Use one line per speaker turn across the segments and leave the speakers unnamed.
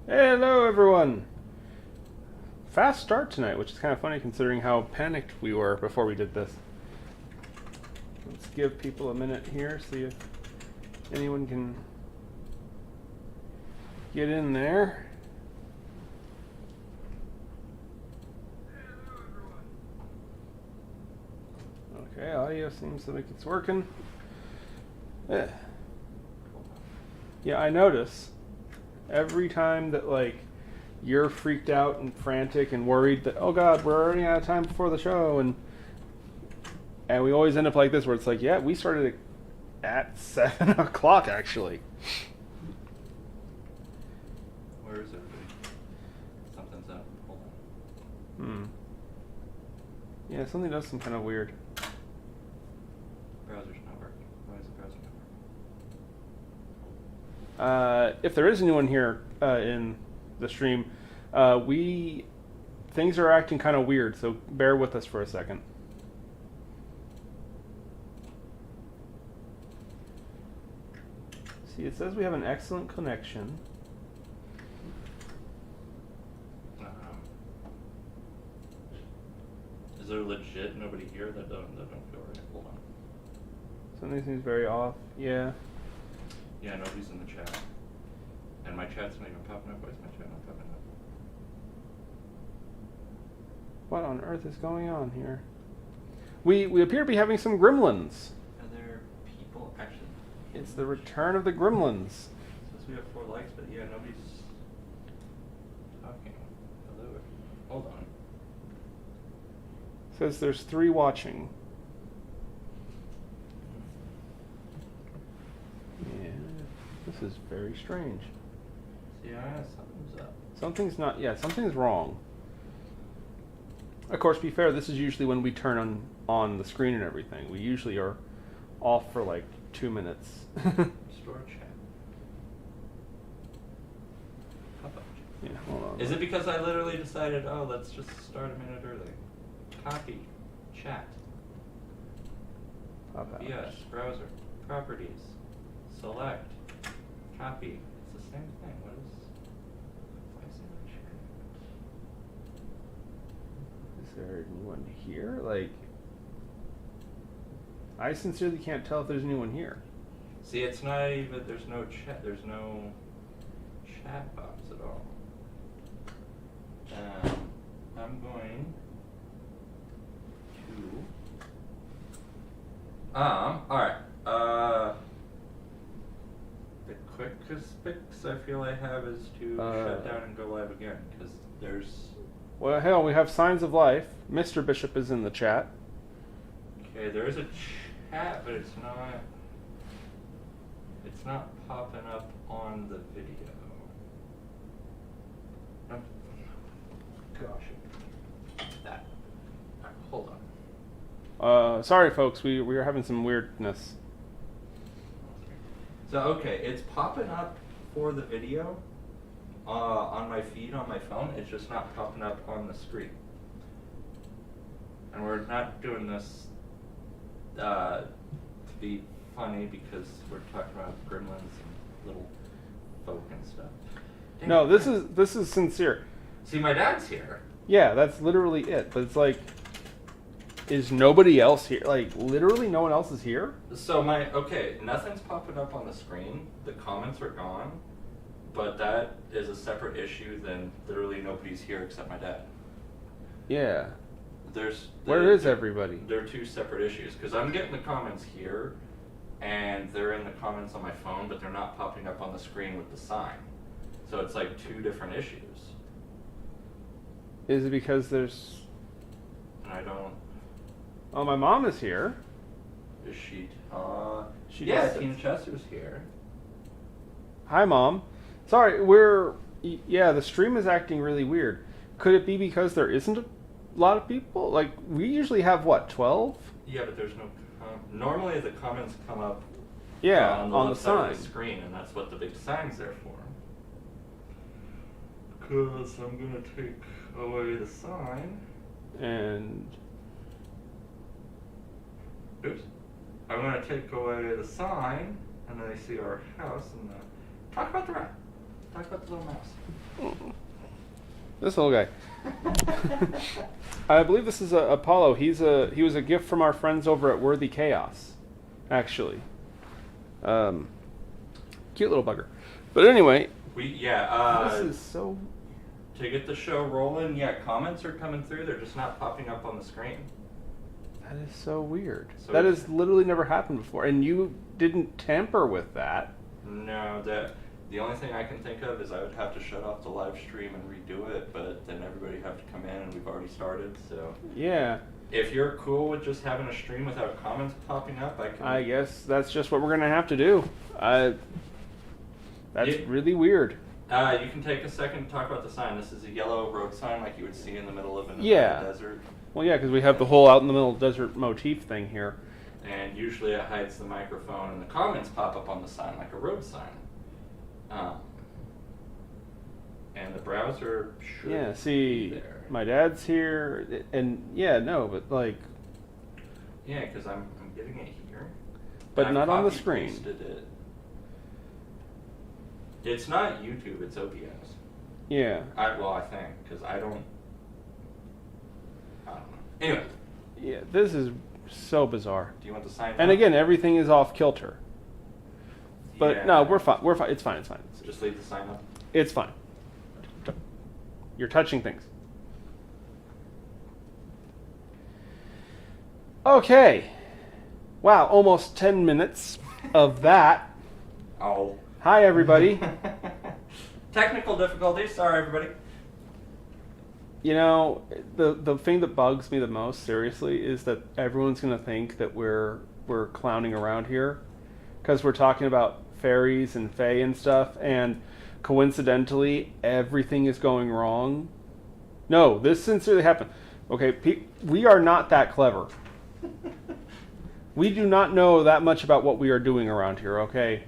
Hello, everyone. Fast start tonight, which is kind of funny considering how panicked we were before we did this. Let's give people a minute here, see if anyone can get in there. Okay, audio seems like it's working. Yeah, I notice every time that you're freaked out and frantic and worried that, oh god, we're running out of time before the show, and we always end up like this where it's like, yeah, we started at 7 o'clock actually.
Where is everybody? Something's up. Hold on.
Yeah, something does seem kind of weird.
Browser's not working. Why is the browser not working?
If there is anyone here in the stream, things are acting kind of weird, so bear with us for a second. See, it says we have an excellent connection.
Is there legit nobody here? That don't feel right. Hold on.
Something seems very off. Yeah.
Yeah, nobody's in the chat. And my chat's not even popping up. Why is my chat not popping up?
What on earth is going on here? We appear to be having some gremlins.
Are there people actually?
It's the return of the gremlins.
Says we have 4 likes, but yeah, nobody's talking. Hello. Hold on.
Says there's 3 watching. Yeah, this is very strange.
Yeah, something's up.
Something's wrong. Of course, to be fair, this is usually when we turn on the screen and everything. We usually are off for like 2 minutes.
Store chat. Pop-up.
Yeah, hold on.
Is it because I literally decided, oh, let's just start a minute early? Copy. Chat.
Pop-up.
Yes. Browser. Properties. Select. Copy. It's the same thing. What is... Why is it not sharing?
Is there anyone here? I sincerely can't tell if there's anyone here.
See, it's not even... There's no chat. There's no chat box at all. I'm going... alright. The quickest fix I feel I have is to shut down and go live again, because there's...
Well, hell, we have signs of life. Mr. Bishop is in the chat.
Okay, there is a chat, but it's not popping up on the video. No. Gosh. That. Hold on.
Sorry, folks, we are having some weirdness.
So, okay, it's popping up for the video on my feed on my phone. It's just not popping up on the screen. And we're not doing this to be funny because we're talking about gremlins and little folk and stuff. Dang
No,
it.
this is sincere.
See, my dad's here.
Yeah, that's literally it. But it's like, is nobody else here? Like, literally no one else is here?
So nothing's popping up on the screen. The comments are gone. But that is a separate issue than literally nobody's here except my dad.
Yeah.
Where
is everybody?
They're 2 separate issues. Because I'm getting the comments here, and they're in the comments on my phone, but they're not popping up on the screen with the sign. So it's like 2 different issues.
Is it because there's...
And I don't...
Oh, my mom is here.
Is she...
Yeah,
Tina Chester's here.
Hi, Mom. Sorry, yeah, the stream is acting really weird. Could it be because there isn't a lot of people? Like, we usually have, what, 12?
Yeah, but there's no... normally the comments come up
on the
left side
sign.
of the screen, and that's what the big sign's there for. Because I'm going to take away the sign.
And...
Oops. I'm going to take away the sign, and then I see our house, and talk about the rat. Talk about the little mouse.
This little guy. I believe this is Apollo. He was a gift from our friends over at Worthy Chaos, actually. Cute little bugger. But anyway, this is so.
To get the show rolling, comments are coming through. They're just not popping up on the screen.
That is so weird.
So
that has literally never happened before, and you didn't tamper with that.
No, the only thing I can think of is I would have to shut off the live stream and redo it, but then everybody would have to come in, and we've already started, so...
Yeah.
If you're cool with just having a stream without comments popping up,
I guess that's just what we're going to have to do. That's really weird.
You can take a second to talk about the sign. This is a yellow road sign like you would see in the middle of a desert.
Well, yeah, because we have the whole out in the middle desert motif thing here.
And usually it hides the microphone, and the comments pop up on the sign like a road sign. And the browser should be there.
My dad's here, and but like...
Yeah, because I'm getting it here.
But not on the screen.
Pasted it. It's not YouTube, it's OBS.
Yeah.
I think, because I don't know. Anyway.
Yeah, this is so bizarre.
Do you want the sign?
And again, everything is off kilter. But no, we're fine. We're fine. It's fine. It's fine.
Just leave the sign up.
It's fine. You're touching things. Okay. Wow, almost 10 minutes of that.
Oh.
Hi, everybody.
Technical difficulties. Sorry, everybody.
You know, the thing that bugs me the most, seriously, is that everyone's going to think that we're clowning around here because we're talking about fairies and fae and stuff, and coincidentally, everything is going wrong. No, this sincerely happened. Okay, we are not that clever. We do not know that much about what we are doing around here, okay?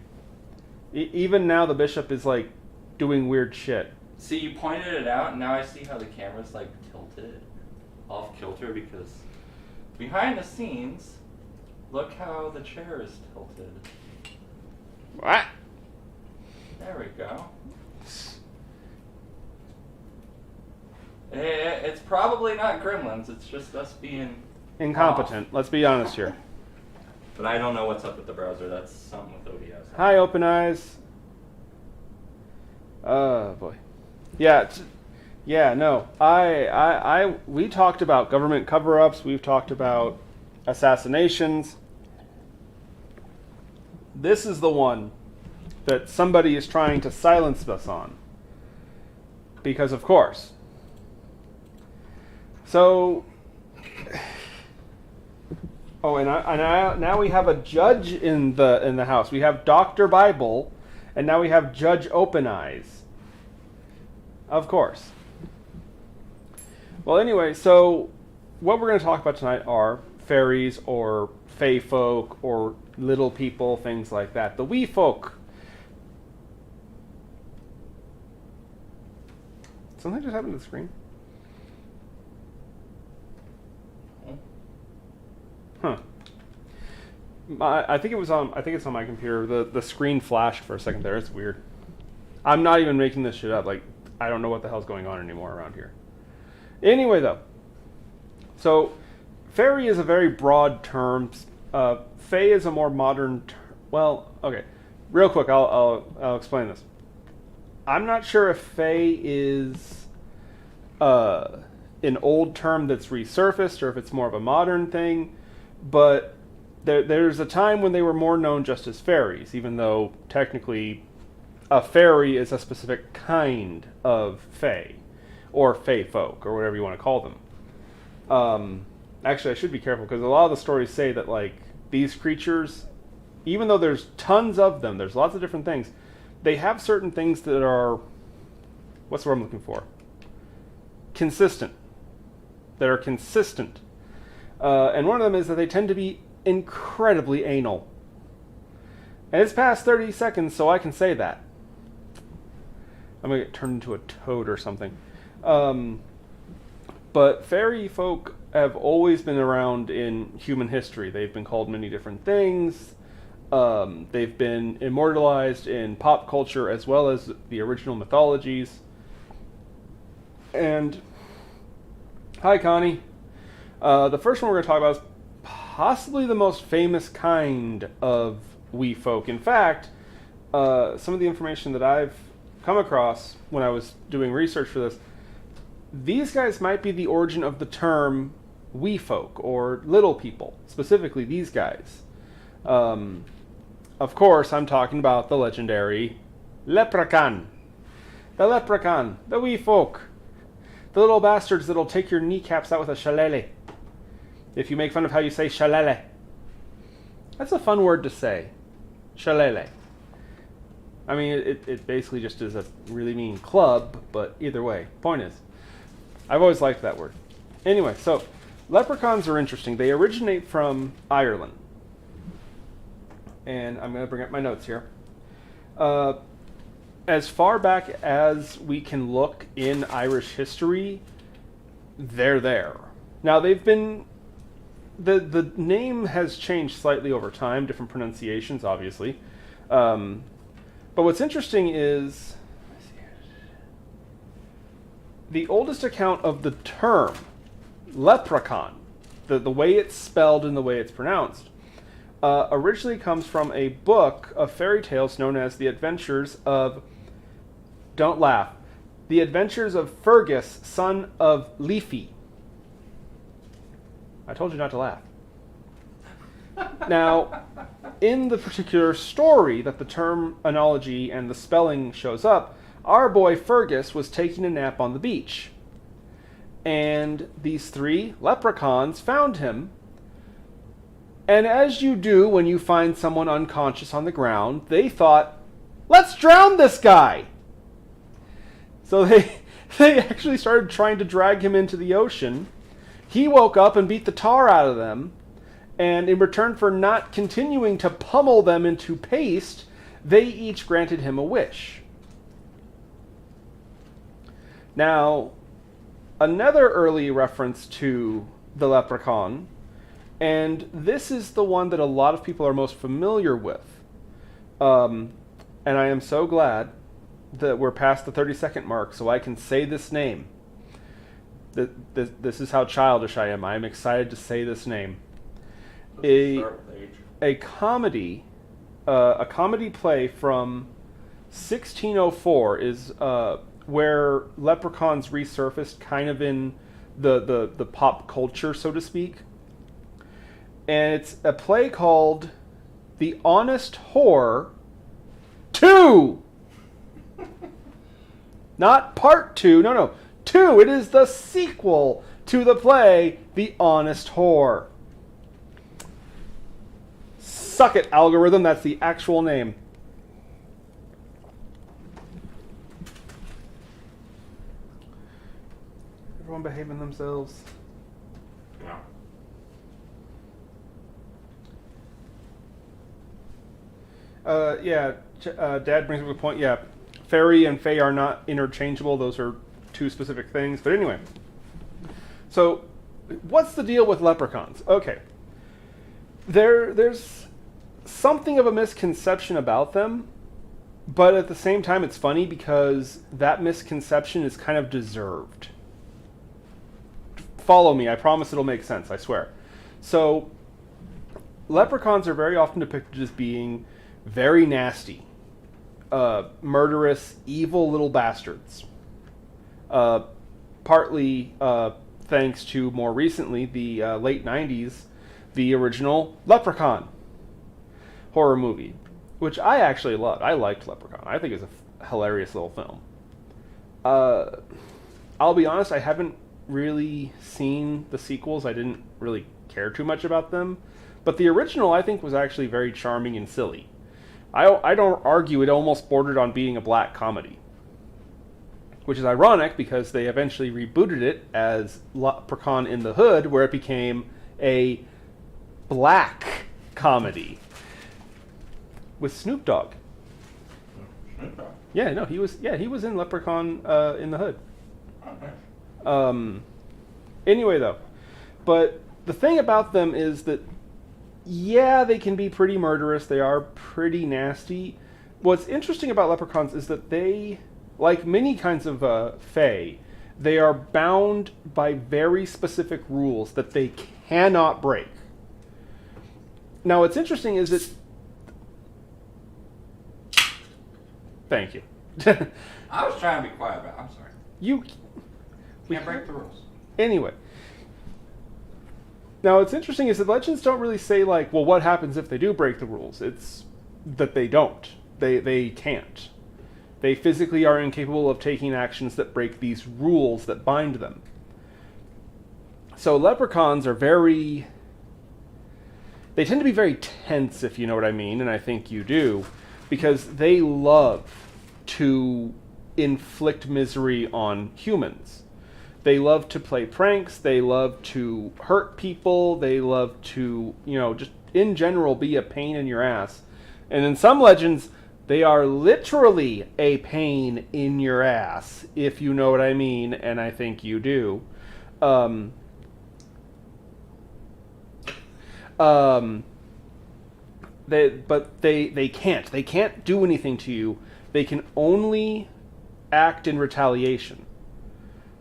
Even now, the bishop is, like, doing weird shit.
See, you pointed it out, and now I see how the camera's, like, tilted off kilter, because behind the scenes, look how the chair is tilted.
What?
There we go. It's probably not gremlins, it's just us being
incompetent.
off.
Let's be honest here.
But I don't know what's up with the browser. That's something with OBS.
Hi, Open Eyes. Oh, boy. Yeah, no. We talked about government cover-ups. We've talked about assassinations. This is the one that somebody is trying to silence us on. Because, of course. So... Oh, and now we have a judge in the house. We have Dr. Bible, and now we have Judge Open Eyes. Of course. Well, anyway, so what we're going to talk about tonight are fairies or fae folk or little people, things like that. The wee folk. Something just happened to the screen. Huh. I think it's on my computer. The screen flashed for a second there. It's weird. I'm not even making this shit up. Like, I don't know what the hell's going on anymore around here. Anyway, though. So, fairy is a very broad term. Fae is a more modern term. Well, okay. Real quick, I'll explain this. I'm not sure if fae is an old term that's resurfaced or if it's more of a modern thing. But there's a time when they were more known just as fairies, even though technically a fairy is a specific kind of fae, or fae folk, or whatever you want to call them. Actually, I should be careful, because a lot of the stories say that, like, these creatures, even though there's tons of them, there's lots of different things, they have certain things that are, what's the word I'm looking for? Consistent. That are consistent. And one of them is that they tend to be incredibly anal. And it's past 30 seconds, so I can say that. I'm going to get turned into a toad or something. But fairy folk have always been around in human history. They've been called many different things. They've been immortalized in pop culture as well as the original mythologies. And hi, Connie. The first one we're going to talk about is possibly the most famous kind of wee folk. In fact, some of the information that I've come across when I was doing research for this, these guys might be the origin of the term wee folk or little people, specifically these guys. Of course, I'm talking about the legendary leprechaun. The leprechaun, the wee folk. The little bastards that'll take your kneecaps out with a shillelagh. If you make fun of how you say shillelagh. That's a fun word to say. Shillelagh. I mean, it basically just is a really mean club, but either way. Point is, I've always liked that word. Anyway, so leprechauns are interesting. They originate from Ireland. And I'm going to bring up my notes here. As far back as we can look in Irish history, they're there. Now, they've been... The name has changed slightly over time, different pronunciations, obviously. But what's interesting is... the oldest account of the term, leprechaun, the way it's spelled and the way it's pronounced, originally comes from a book of fairy tales known as The Adventures of... Don't laugh. The Adventures of Fergus, son of Leafy. I told you not to laugh. Now, in the particular story that the terminology and the spelling shows up, our boy Fergus was taking a nap on the beach. And these three leprechauns found him. And as you do when you find someone unconscious on the ground, they thought, let's drown this guy! So they actually started trying to drag him into the ocean. He woke up and beat the tar out of them. And in return for not continuing to pummel them into paste, they each granted him a wish. Now, another early reference to the leprechaun, and this is the one that a lot of people are most familiar with. And I am so glad that we're past the 30-second mark so I can say this name. This is how childish I am. I am excited to say this name. A comedy play from 1604 is where leprechauns resurfaced kind of in the pop culture, so to speak. And it's a play called The Honest Whore 2! Not part 2, no. 2, it is the sequel to the play The Honest Whore. Suck it, algorithm, that's the actual name. Everyone behaving themselves. Yeah. Dad brings up a point. Yeah, fairy and fae are not interchangeable. Those are two specific things. But anyway, so what's the deal with leprechauns? Okay, there's something of a misconception about them, but at the same time, it's funny because that misconception is kind of deserved. Follow me. I promise it'll make sense. I swear. So, leprechauns are very often depicted as being very nasty, murderous, evil little bastards. Partly thanks to more recently the late 90s, the original Leprechaun horror movie, which I actually loved. I liked Leprechaun. I think it's a hilarious little film. I'll be honest, I haven't really seen the sequels. I didn't really care too much about them. But the original, I think, was actually very charming and silly. I don't argue it almost bordered on being a black comedy. Which is ironic because they eventually rebooted it as Leprechaun in the Hood, where it became a black comedy. With Snoop Dogg.
Snoop Dogg?
Yeah, no, he was in Leprechaun in the Hood.
Oh, nice.
Anyway, though, but the thing about them is that Yeah, they can be pretty murderous. They are pretty nasty. What's interesting about leprechauns is that they, like many kinds of fae, they are bound by very specific rules that they cannot break. Now, what's interesting is that... Thank you.
I was trying to be quiet, but I'm sorry.
You...
Can't break the rules.
Anyway. Now, what's interesting is that legends don't really say, like, well, what happens if they do break the rules? It's that they don't. They can't. They physically are incapable of taking actions that break these rules that bind them. So leprechauns are very... They tend to be very tense, if you know what I mean, and I think you do, because they love to inflict misery on humans. They love to play pranks, they love to hurt people, they love to, just in general be a pain in your ass. And in some legends, they are literally a pain in your ass, if you know what I mean, and I think you do. They can't do anything to you. They can only act in retaliation.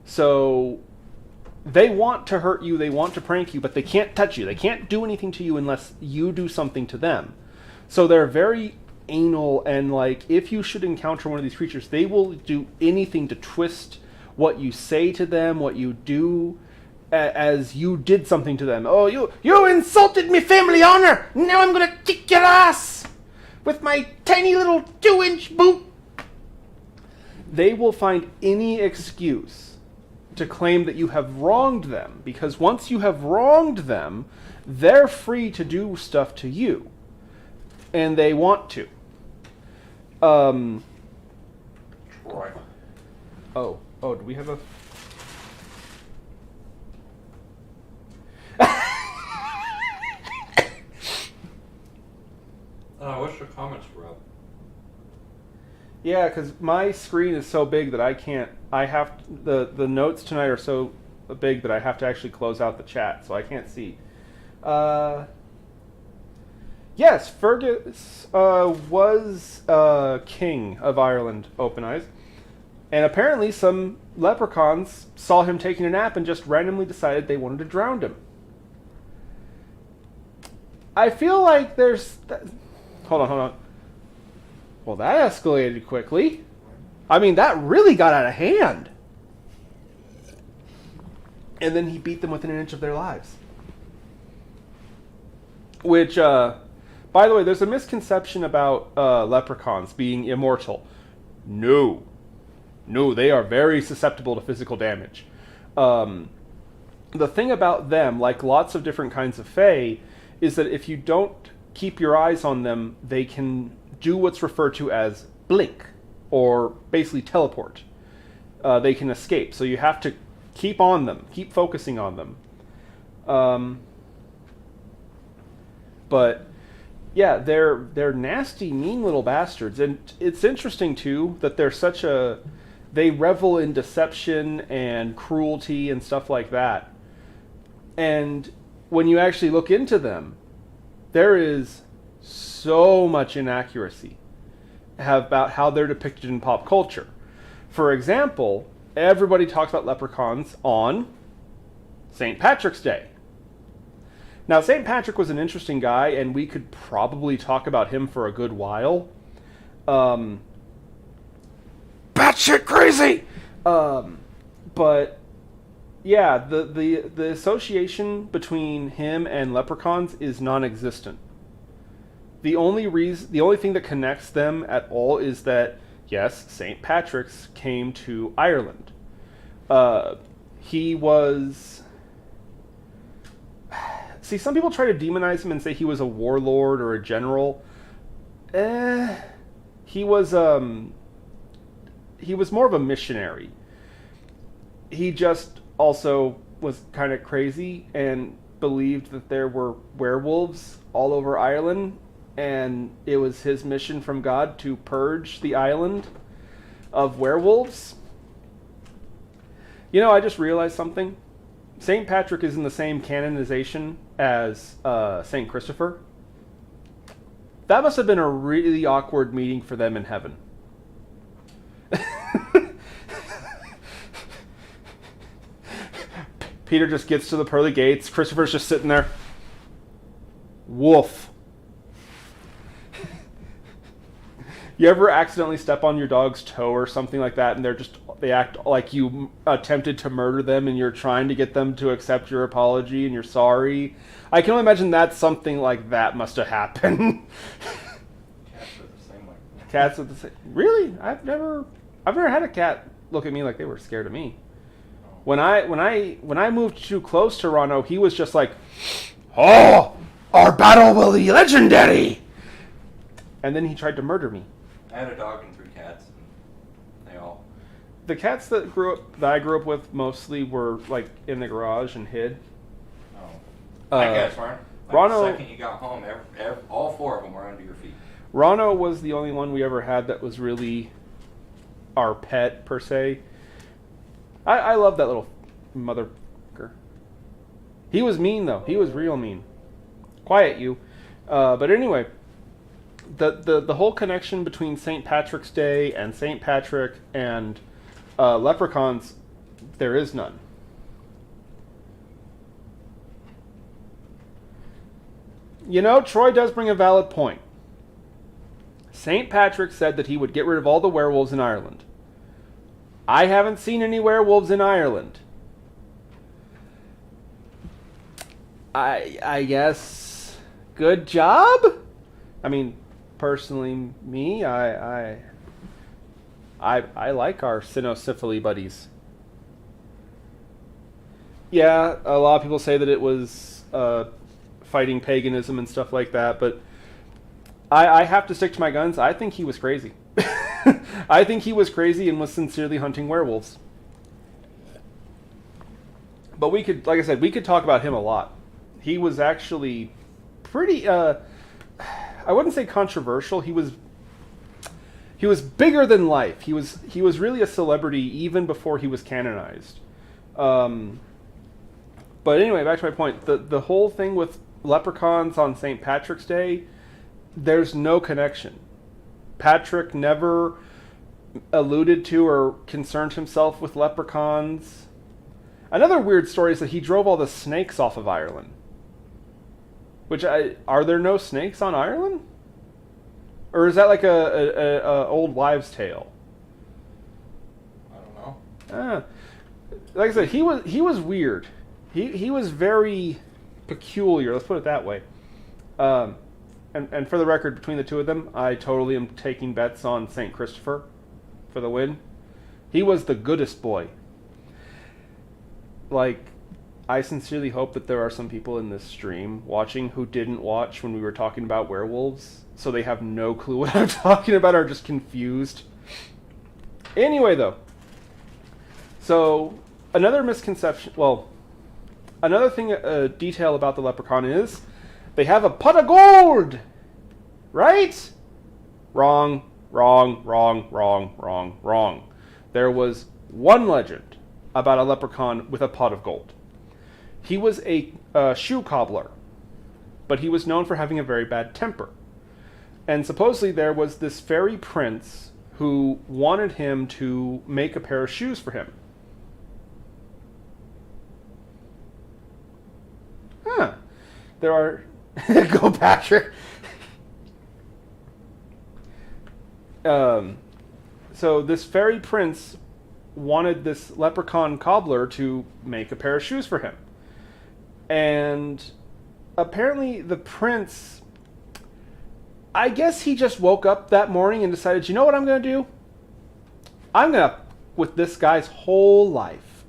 So they want to hurt you, they want to prank you, but they can't touch you. They can't do anything to you unless you do something to them. So they're very anal, and like if you should encounter one of these creatures, they will do anything to twist what you say to them, what you do, as you did something to them. Oh, you insulted me family honor! Now I'm gonna kick your ass with my tiny little 2-inch boot! They will find any excuse to claim that you have wronged them, because once you have wronged them, they're free to do stuff to you. And they want to.
Troy.
Oh, do we have a...
I wish the comments were up.
Yeah, because my screen is so big that I can't... The notes tonight are so big that I have to actually close out the chat, so I can't see. Yes, Fergus was king of Ireland, Open Eyes. And apparently some leprechauns saw him taking a nap and just randomly decided they wanted to drown him. I feel like there's... Hold on. Well, that escalated quickly. I mean, that really got out of hand. And then he beat them within an inch of their lives. Which, by the way, there's a misconception about leprechauns being immortal. No, they are very susceptible to physical damage. The thing about them, like lots of different kinds of fae, is that if you don't keep your eyes on them, they can do what's referred to as blink, or basically teleport. They can escape, so you have to keep on them, keep focusing on them. But yeah, they're nasty, mean little bastards, and it's interesting too that they revel in deception and cruelty and stuff like that. And when you actually look into them, there is so much inaccuracy about how they're depicted in pop culture. For example, everybody talks about leprechauns on St. Patrick's Day. Now, St. Patrick was an interesting guy, and we could probably talk about him for a good while. Batshit crazy! But, yeah, the association between him and leprechauns is non-existent. The only thing that connects them at all is that, yes, St. Patrick's came to Ireland. He was... See, some people try to demonize him and say he was a warlord or a general. He was more of a missionary. He just also was kind of crazy and believed that there were werewolves all over Ireland, and it was his mission from God to purge the island of werewolves. I just realized something. St. Patrick is in the same canonization as St. Christopher. That must have been a really awkward meeting for them in heaven. Peter just gets to the pearly gates. Christopher's just sitting there. Woof. You ever accidentally step on your dog's toe or something like that, and they act like you attempted to murder them, and you're trying to get them to accept your apology and you're sorry? I can only imagine that something like that must have happened.
Cats are the same way.
Cats are the same. Really? I've never had a cat look at me like they were scared of me. When I moved too close to Rano, he was just like, "Oh, our battle will be legendary," and then he tried to murder me.
I had a dog and 3 cats, and they all...
The cats that I grew up with mostly were like in the garage and hid.
Oh. My cats weren't.
Rano,
the second you got home, all 4 of them were under your feet.
Rano was the only one we ever had that was really our pet, per se. I love that little motherfucker. He was mean, though. He was real mean. Quiet, you. But anyway, the whole connection between St. Patrick's Day and St. Patrick and leprechauns, there is none. You know, Troy does bring a valid point. St. Patrick said that he would get rid of all the werewolves in Ireland. I haven't seen any werewolves in Ireland. I guess good job? I mean, personally, me, I like our cynosyphily buddies. Yeah, a lot of people say that it was fighting paganism and stuff like that, but I have to stick to my guns. I think he was crazy. I think he was crazy and was sincerely hunting werewolves. But we could, like I said, we could talk about him a lot. He was actually pretty, I wouldn't say controversial. He was bigger than life. He was really a celebrity even before he was canonized. But anyway, back to my point. The whole thing with leprechauns on St. Patrick's Day, there's no connection. Patrick never alluded to or concerned himself with leprechauns. Another weird story is that he drove all the snakes off of Ireland. Are there no snakes on Ireland? Or is that like a old wives' tale?
I don't know.
Like I said, he was weird. He was very peculiar. Let's put it that way. And for the record, between the two of them, I totally am taking bets on St. Christopher for the win. He was the goodest boy. Like, I sincerely hope that there are some people in this stream watching who didn't watch when we were talking about werewolves, so they have no clue what I'm talking about, or are just confused. Anyway, though. So, another misconception, another thing, detail about the leprechaun is they have a pot of gold! Right? Wrong. There was one legend about a leprechaun with a pot of gold. He was a shoe cobbler, but he was known for having a very bad temper. And supposedly there was this fairy prince who wanted him to make a pair of shoes for him. There are... Go, Patrick! So this fairy prince wanted this leprechaun cobbler to make a pair of shoes for him. And apparently the prince, I guess he just woke up that morning and decided, you know what I'm going to do? I'm going to with this guy's whole life.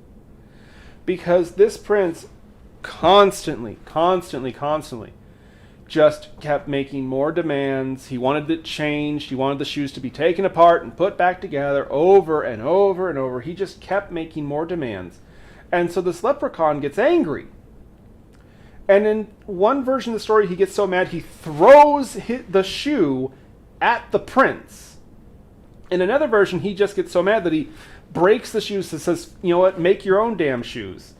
Because this prince constantly just kept making more demands. He wanted it changed. He wanted the shoes to be taken apart and put back together over and over and over. He just kept making more demands. And so this leprechaun gets angry. And in one version of the story, he gets so mad he throws the shoe at the prince. In another version, he just gets so mad that he breaks the shoes and says, you know what, make your own damn shoes.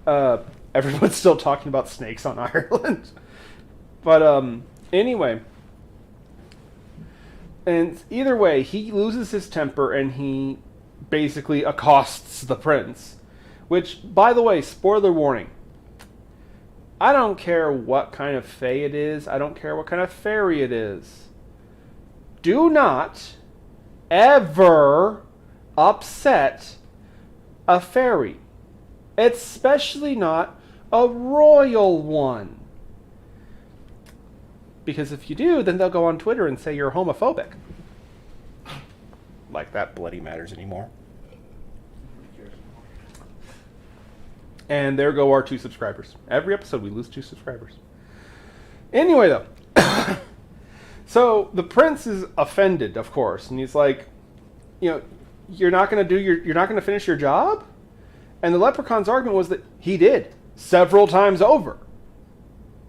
Everyone's still talking about snakes on Ireland. But anyway, and either way, he loses his temper and he basically accosts the prince. Which, by the way, spoiler warning. I don't care what kind of fae it is. I don't care what kind of fairy it is. Do not ever upset a fairy. Especially not a royal one. Because if you do, then they'll go on Twitter and say you're homophobic. Like that bloody matters anymore. And there go our 2 subscribers. Every episode we lose 2 subscribers. Anyway, though. So the prince is offended, of course. And he's like, you're not going to finish your job? And the leprechaun's argument was that he did. Several times over.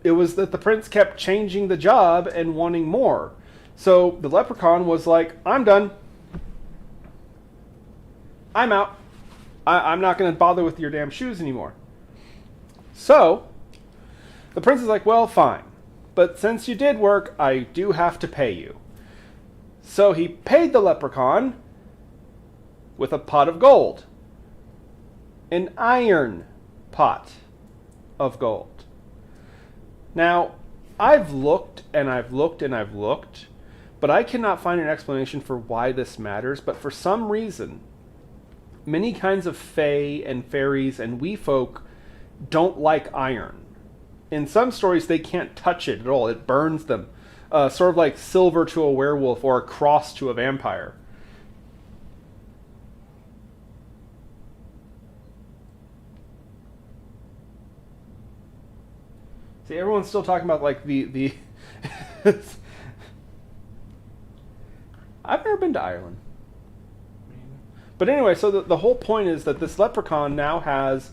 It was that the prince kept changing the job and wanting more. So the leprechaun was like, I'm done. I'm out. I'm not going to bother with your damn shoes anymore. So, the prince is like, well, fine. But since you did work, I do have to pay you. So he paid the leprechaun with a pot of gold. An iron pot of gold. Now, I've looked and I've looked and I've looked, but I cannot find an explanation for why this matters. But for some reason, many kinds of fae and fairies and wee folk don't like iron. In some stories, they can't touch it at all. It burns them. Sort of like silver to a werewolf or a cross to a vampire. See, everyone's still talking about like the I've never been to Ireland. But anyway, so the whole point is that this leprechaun now has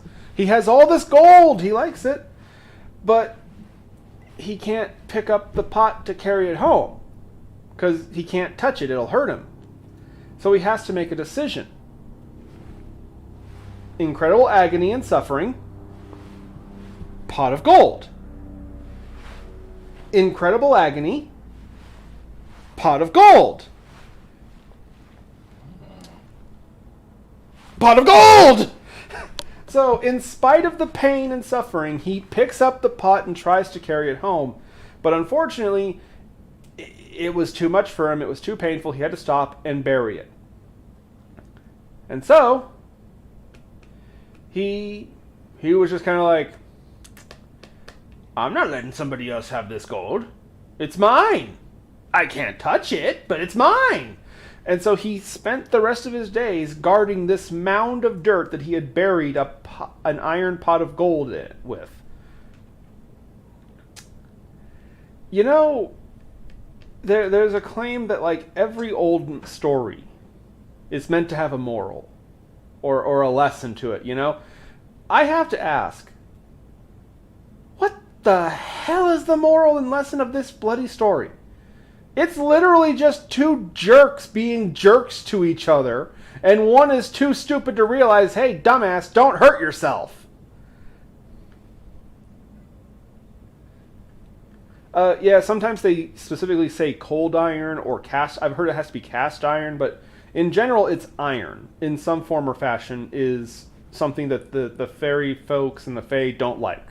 all this gold. He likes it. But he can't pick up the pot to carry it home. Because he can't touch it. It'll hurt him. So he has to make a decision. Incredible agony and suffering. Pot of gold. Incredible agony. Pot of gold. Pot of gold! So, in spite of the pain and suffering, he picks up the pot and tries to carry it home. But unfortunately, it was too much for him. It was too painful. He had to stop and bury it. And so, he was just kind of like, I'm not letting somebody else have this gold. It's mine. I can't touch it, but it's mine. And so he spent the rest of his days guarding this mound of dirt that he had buried an iron pot of gold with. You know, there's a claim that like every old story is meant to have a moral or a lesson to it, you know? I have to ask, what the hell is the moral and lesson of this bloody story? It's literally just 2 jerks being jerks to each other, and one is too stupid to realize, hey, dumbass, don't hurt yourself. Yeah, sometimes they specifically say cold iron or cast. I've heard it has to be cast iron, but in general, it's iron in some form or fashion is something that the fairy folks and the fae don't like.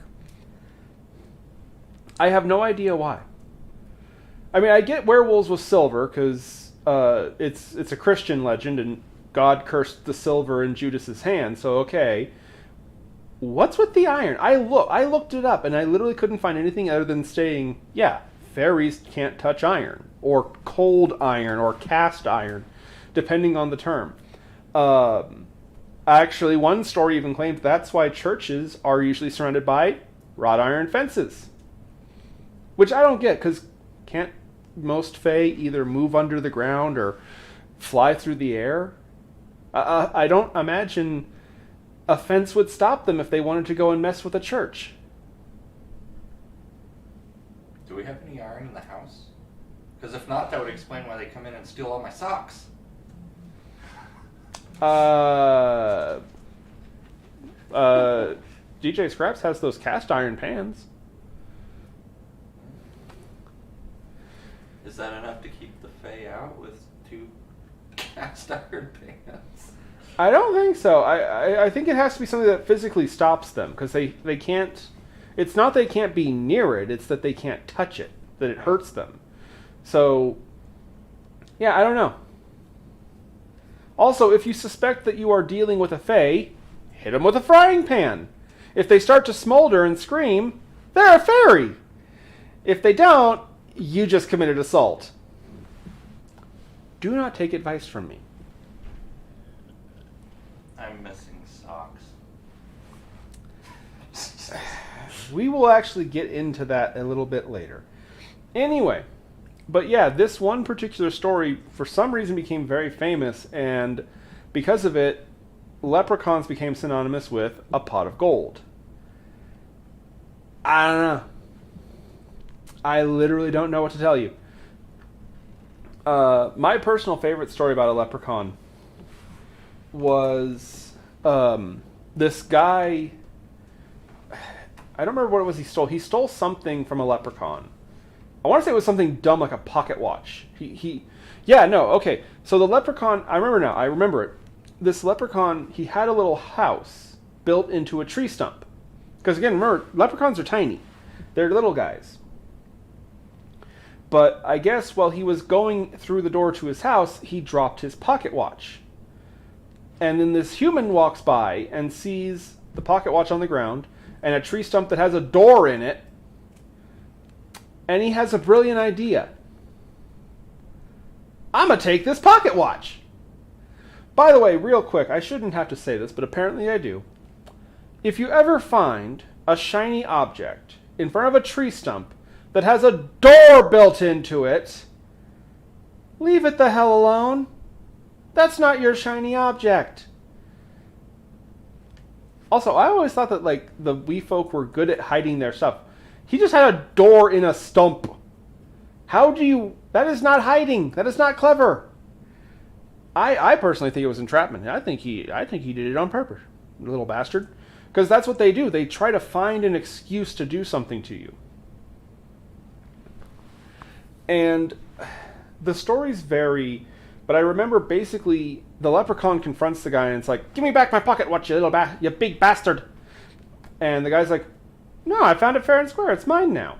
I have no idea why. I mean, I get werewolves with silver because it's a Christian legend and God cursed the silver in Judas's hand. So okay, what's with the iron? I looked it up and I literally couldn't find anything other than saying, yeah, fairies can't touch iron or cold iron or cast iron, depending on the term. Actually, one story even claimed that's why churches are usually surrounded by wrought iron fences, which I don't get because can't most fae either move under the ground or fly through the air? I don't imagine a fence would stop them if they wanted to go and mess with a church.
Do we have any iron in the house? Because if not, that would explain why they come in and steal all my socks.
DJ Scraps has those cast iron pans.
Is that enough to keep the Fae out with 2 cast iron pans?
I don't think so. I think it has to be something that physically stops them, because they can't... It's not they can't be near it, it's that they can't touch it, that it hurts them. So, yeah, I don't know. Also, if you suspect that you are dealing with a Fae, hit them with a frying pan. If they start to smolder and scream, they're a fairy. If they don't, you just committed assault. Do not take advice from me.
I'm missing socks.
We will actually get into that a little bit later. Anyway, but yeah, this one particular story for some reason became very famous, and because of it, leprechauns became synonymous with a pot of gold. I don't know. I literally don't know what to tell you. My personal favorite story about a leprechaun was this guy. I don't remember what it was he stole. He stole something from a leprechaun. I want to say it was something dumb like a pocket watch. Okay. So the leprechaun, I remember it. This leprechaun, he had a little house built into a tree stump. Because again, remember, leprechauns are tiny. They're little guys. But I guess while he was going through the door to his house, he dropped his pocket watch. And then this human walks by and sees the pocket watch on the ground and a tree stump that has a door in it. And he has a brilliant idea. I'm going to take this pocket watch. By the way, real quick, I shouldn't have to say this, but apparently I do. If you ever find a shiny object in front of a tree stump that has a door built into it, leave it the hell alone. That's not your shiny object. Also, I always thought that like the wee folk were good at hiding their stuff. He just had a door in a stump. That is not hiding. That is not clever. I personally think it was entrapment. I think he did it on purpose, little bastard. Because that's what they do. They try to find an excuse to do something to you. And the stories vary, but I remember basically the leprechaun confronts the guy and it's like, "Give me back my pocket watch, you big bastard." And the guy's like, "No, I found it fair and square. It's mine now."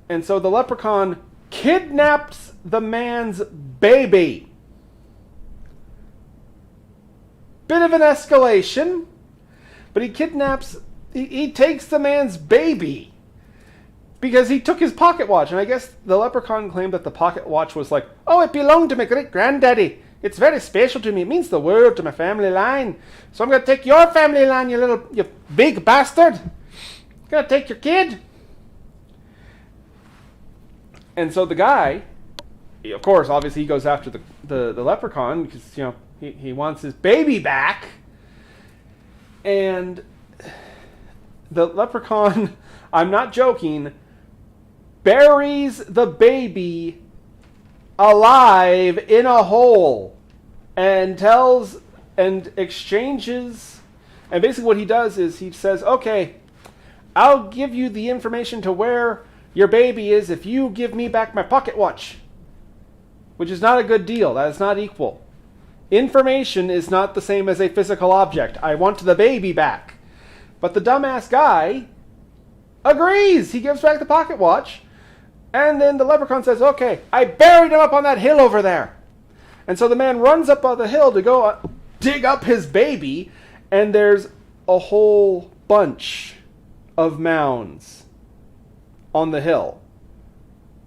And so the leprechaun kidnaps the man's baby. Bit of an escalation, but he takes the man's baby because he took his pocket watch. And I guess the leprechaun claimed that the pocket watch was like, "Oh, it belonged to my great-granddaddy. It's very special to me. It means the world to my family line. So I'm going to take your family line, you big bastard. I'm going to take your kid." And so the guy, of course, obviously he goes after the leprechaun because, he wants his baby back. And the leprechaun, I'm not joking, buries the baby alive in a hole and exchanges. And basically what he does is he says, "Okay, I'll give you the information to where your baby is if you give me back my pocket watch." Which is not a good deal. That is not equal. Information is not the same as a physical object. I want the baby back. But the dumbass guy agrees. He gives back the pocket watch. And then the leprechaun says, "Okay, I buried him up on that hill over there." And so the man runs up on the hill to go dig up his baby. And there's a whole bunch of mounds on the hill.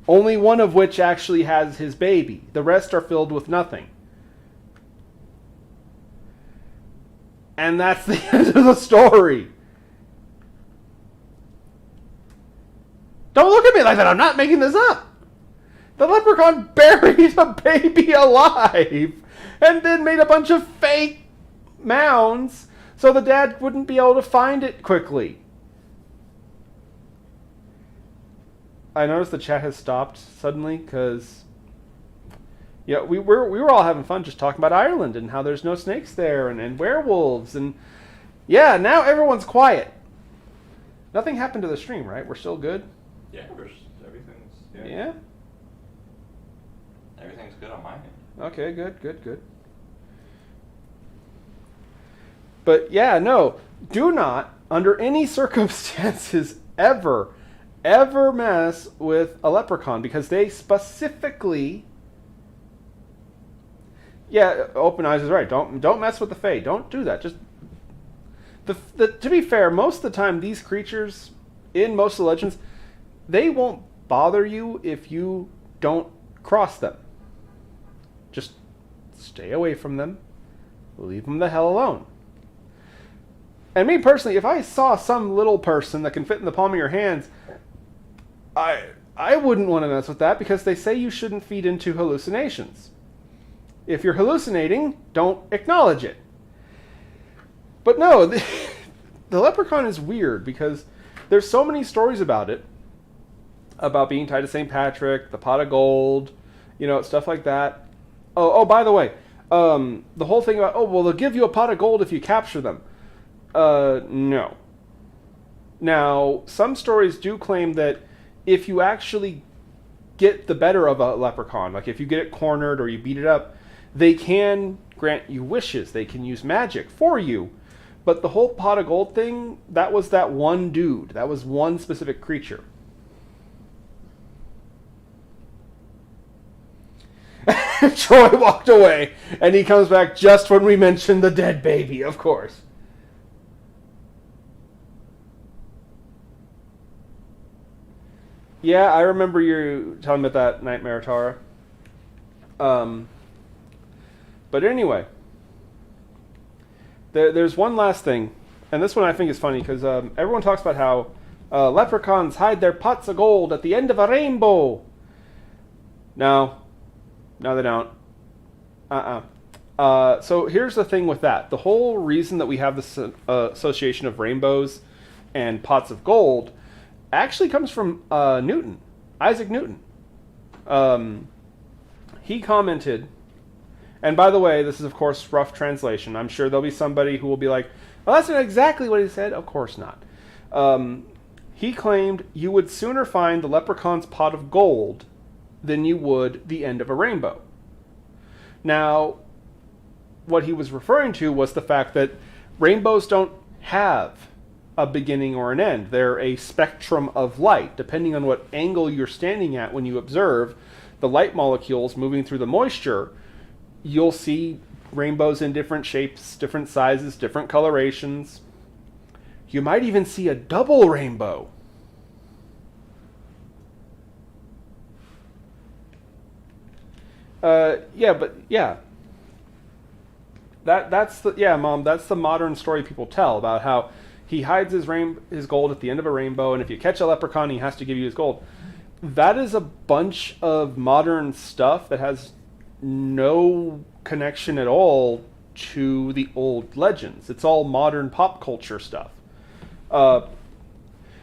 Only one of which actually has his baby. The rest are filled with nothing. And that's the end of the story. Don't look at me like that. I'm not making this up. The leprechaun buried a baby alive and then made a bunch of fake mounds so the dad wouldn't be able to find it quickly. I noticed the chat has stopped suddenly because we were all having fun just talking about Ireland and how there's no snakes there and werewolves and now everyone's quiet. Nothing happened to the stream, right? We're still good?
Yeah, everything's
Yeah?
Everything's good on my end.
Okay, good. But yeah, no, do not, under any circumstances, ever mess with a leprechaun, because they specifically... Yeah, Open Eyes is right. Don't mess with the Fae. Don't do that. Just to be fair, most of the time these creatures in most of the legends, they won't bother you if you don't cross them. Just stay away from them. Leave them the hell alone. And me personally, if I saw some little person that can fit in the palm of your hands, I wouldn't want to mess with that, because they say you shouldn't feed into hallucinations. If you're hallucinating, don't acknowledge it. But no, the leprechaun is weird, because there's so many stories about it, about being tied to St. Patrick, the pot of gold, stuff like that. Oh, by the way, the whole thing about, they'll give you a pot of gold if you capture them. No. Now, some stories do claim that if you actually get the better of a leprechaun, like if you get it cornered or you beat it up, they can grant you wishes. They can use magic for you. But the whole pot of gold thing, that was that one dude. That was one specific creature. Troy walked away, and he comes back just when we mentioned the dead baby, of course. Yeah, I remember you telling me about that nightmare, Tara. But anyway, there's one last thing, and this one I think is funny, because everyone talks about how leprechauns hide their pots of gold at the end of a rainbow. No, they don't. So here's the thing with that. The whole reason that we have this association of rainbows and pots of gold actually comes from Isaac Newton. He commented, and by the way, this is of course rough translation. I'm sure there'll be somebody who will be like, well, that's not exactly what he said. Of course not. He claimed you would sooner find the leprechaun's pot of gold than you would the end of a rainbow. Now, what he was referring to was the fact that rainbows don't have a beginning or an end. They're a spectrum of light. Depending on what angle you're standing at when you observe the light molecules moving through the moisture, you'll see rainbows in different shapes, different sizes, different colorations. You might even see a double rainbow. Mom, that's the modern story people tell about how he hides his gold at the end of a rainbow, and if you catch a leprechaun, he has to give you his gold. That is a bunch of modern stuff that has no connection at all to the old legends. It's all modern pop culture stuff.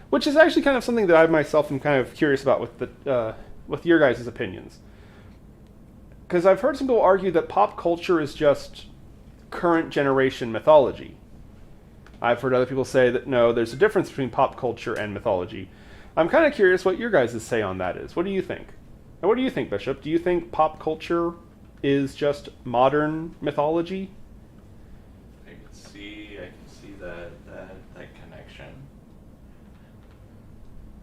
Which is actually kind of something that I myself am kind of curious about with your guys' opinions. Because I've heard some people argue that pop culture is just current generation mythology. I've heard other people say that no, there's a difference between pop culture and mythology. I'm kind of curious what your guys' say on that is. What do you think? And what do you think, Bishop? Do you think pop culture is just modern mythology?
I can see that connection.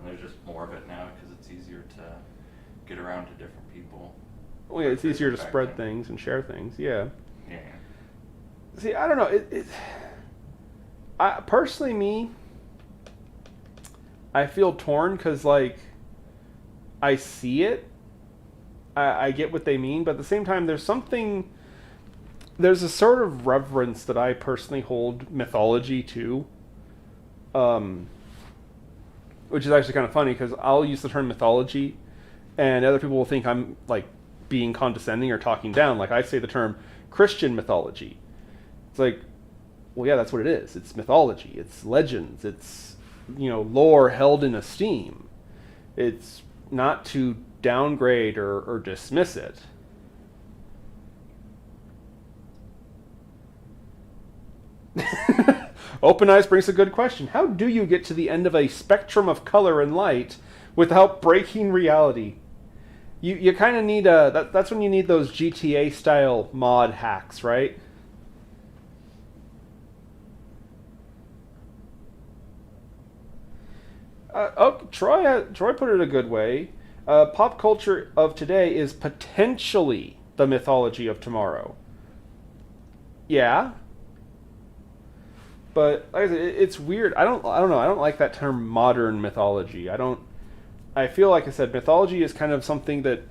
And there's just more of it now because it's easier to get around to different people.
Well, yeah, it's easier to spread things and share things. Yeah.
Yeah.
See, I don't know. Personally, I feel torn because, like, I see it. I get what they mean, but at the same time, there's a sort of reverence that I personally hold mythology to, which is actually kind of funny because I'll use the term mythology, and other people will think I'm, like, being condescending or talking down. Like, I say the term Christian mythology. It's like, well, yeah, that's what it is. It's mythology. It's legends. It's, lore held in esteem. It's not to downgrade or dismiss it. Open Eyes brings a good question. How do you get to the end of a spectrum of color and light without breaking reality? You kind of need that's when you need those GTA style mod hacks, right? Troy put it a good way. Pop culture of today is potentially the mythology of tomorrow. Yeah, but like I said, it's weird. I don't know. I don't like that term modern mythology. I feel like I said mythology is kind of something that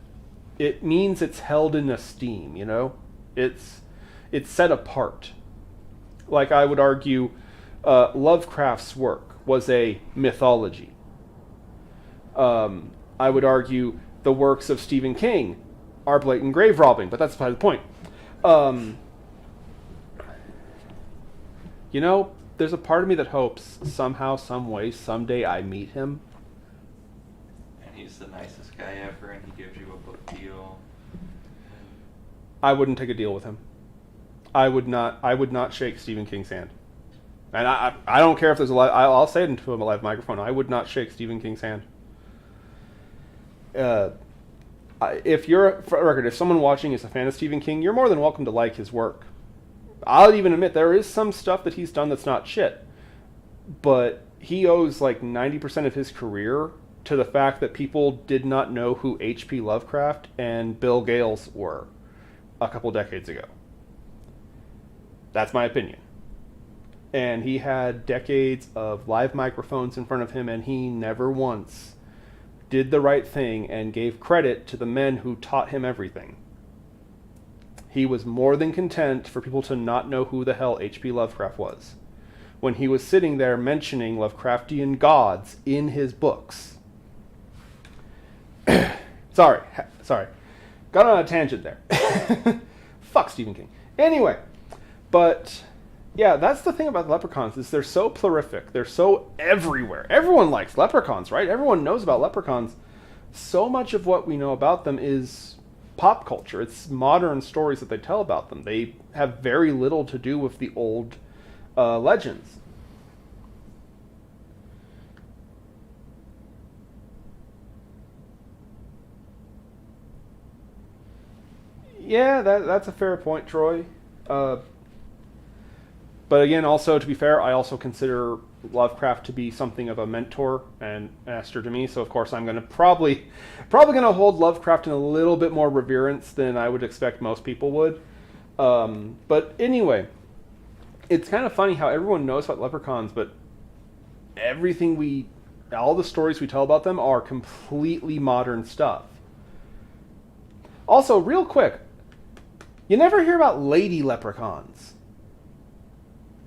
it means it's held in esteem. You know, it's set apart. Like I would argue, Lovecraft's work was a mythology. I would argue the works of Stephen King are blatant grave robbing, but that's beside the point. You know, there's a part of me that hopes somehow, some way, someday I meet him.
And he's the nicest guy ever, and he gives you a book deal.
I wouldn't take a deal with him. I would not shake Stephen King's hand. And I don't care if there's a live. I'll say it into a live microphone. I would not shake Stephen King's hand. If you're, for the record, if someone watching is a fan of Stephen King, you're more than welcome to like his work. I'll even admit there is some stuff that he's done that's not shit, but he owes like 90% of his career to the fact that people did not know who H.P. Lovecraft and Bill Gales were a couple decades ago. That's my opinion. And he had decades of live microphones in front of him, and he never once did the right thing and gave credit to the men who taught him everything. He was more than content for people to not know who the hell H.P. Lovecraft was when he was sitting there mentioning Lovecraftian gods in his books. Sorry. Got on a tangent there. Fuck Stephen King. Anyway, but yeah, that's the thing about the leprechauns is they're so prolific. They're so everywhere. Everyone likes leprechauns, right? Everyone knows about leprechauns. So much of what we know about them is pop culture. It's modern stories that they tell about them. They have very little to do with the old legends. Yeah, that's a fair point, Troy. But again, also to be fair, I also consider Lovecraft to be something of a mentor and master to me. So of course, I'm going to probably going to hold Lovecraft in a little bit more reverence than I would expect most people would. But anyway, it's kind of funny how everyone knows about leprechauns, but all the stories we tell about them are completely modern stuff. Also, real quick, you never hear about lady leprechauns.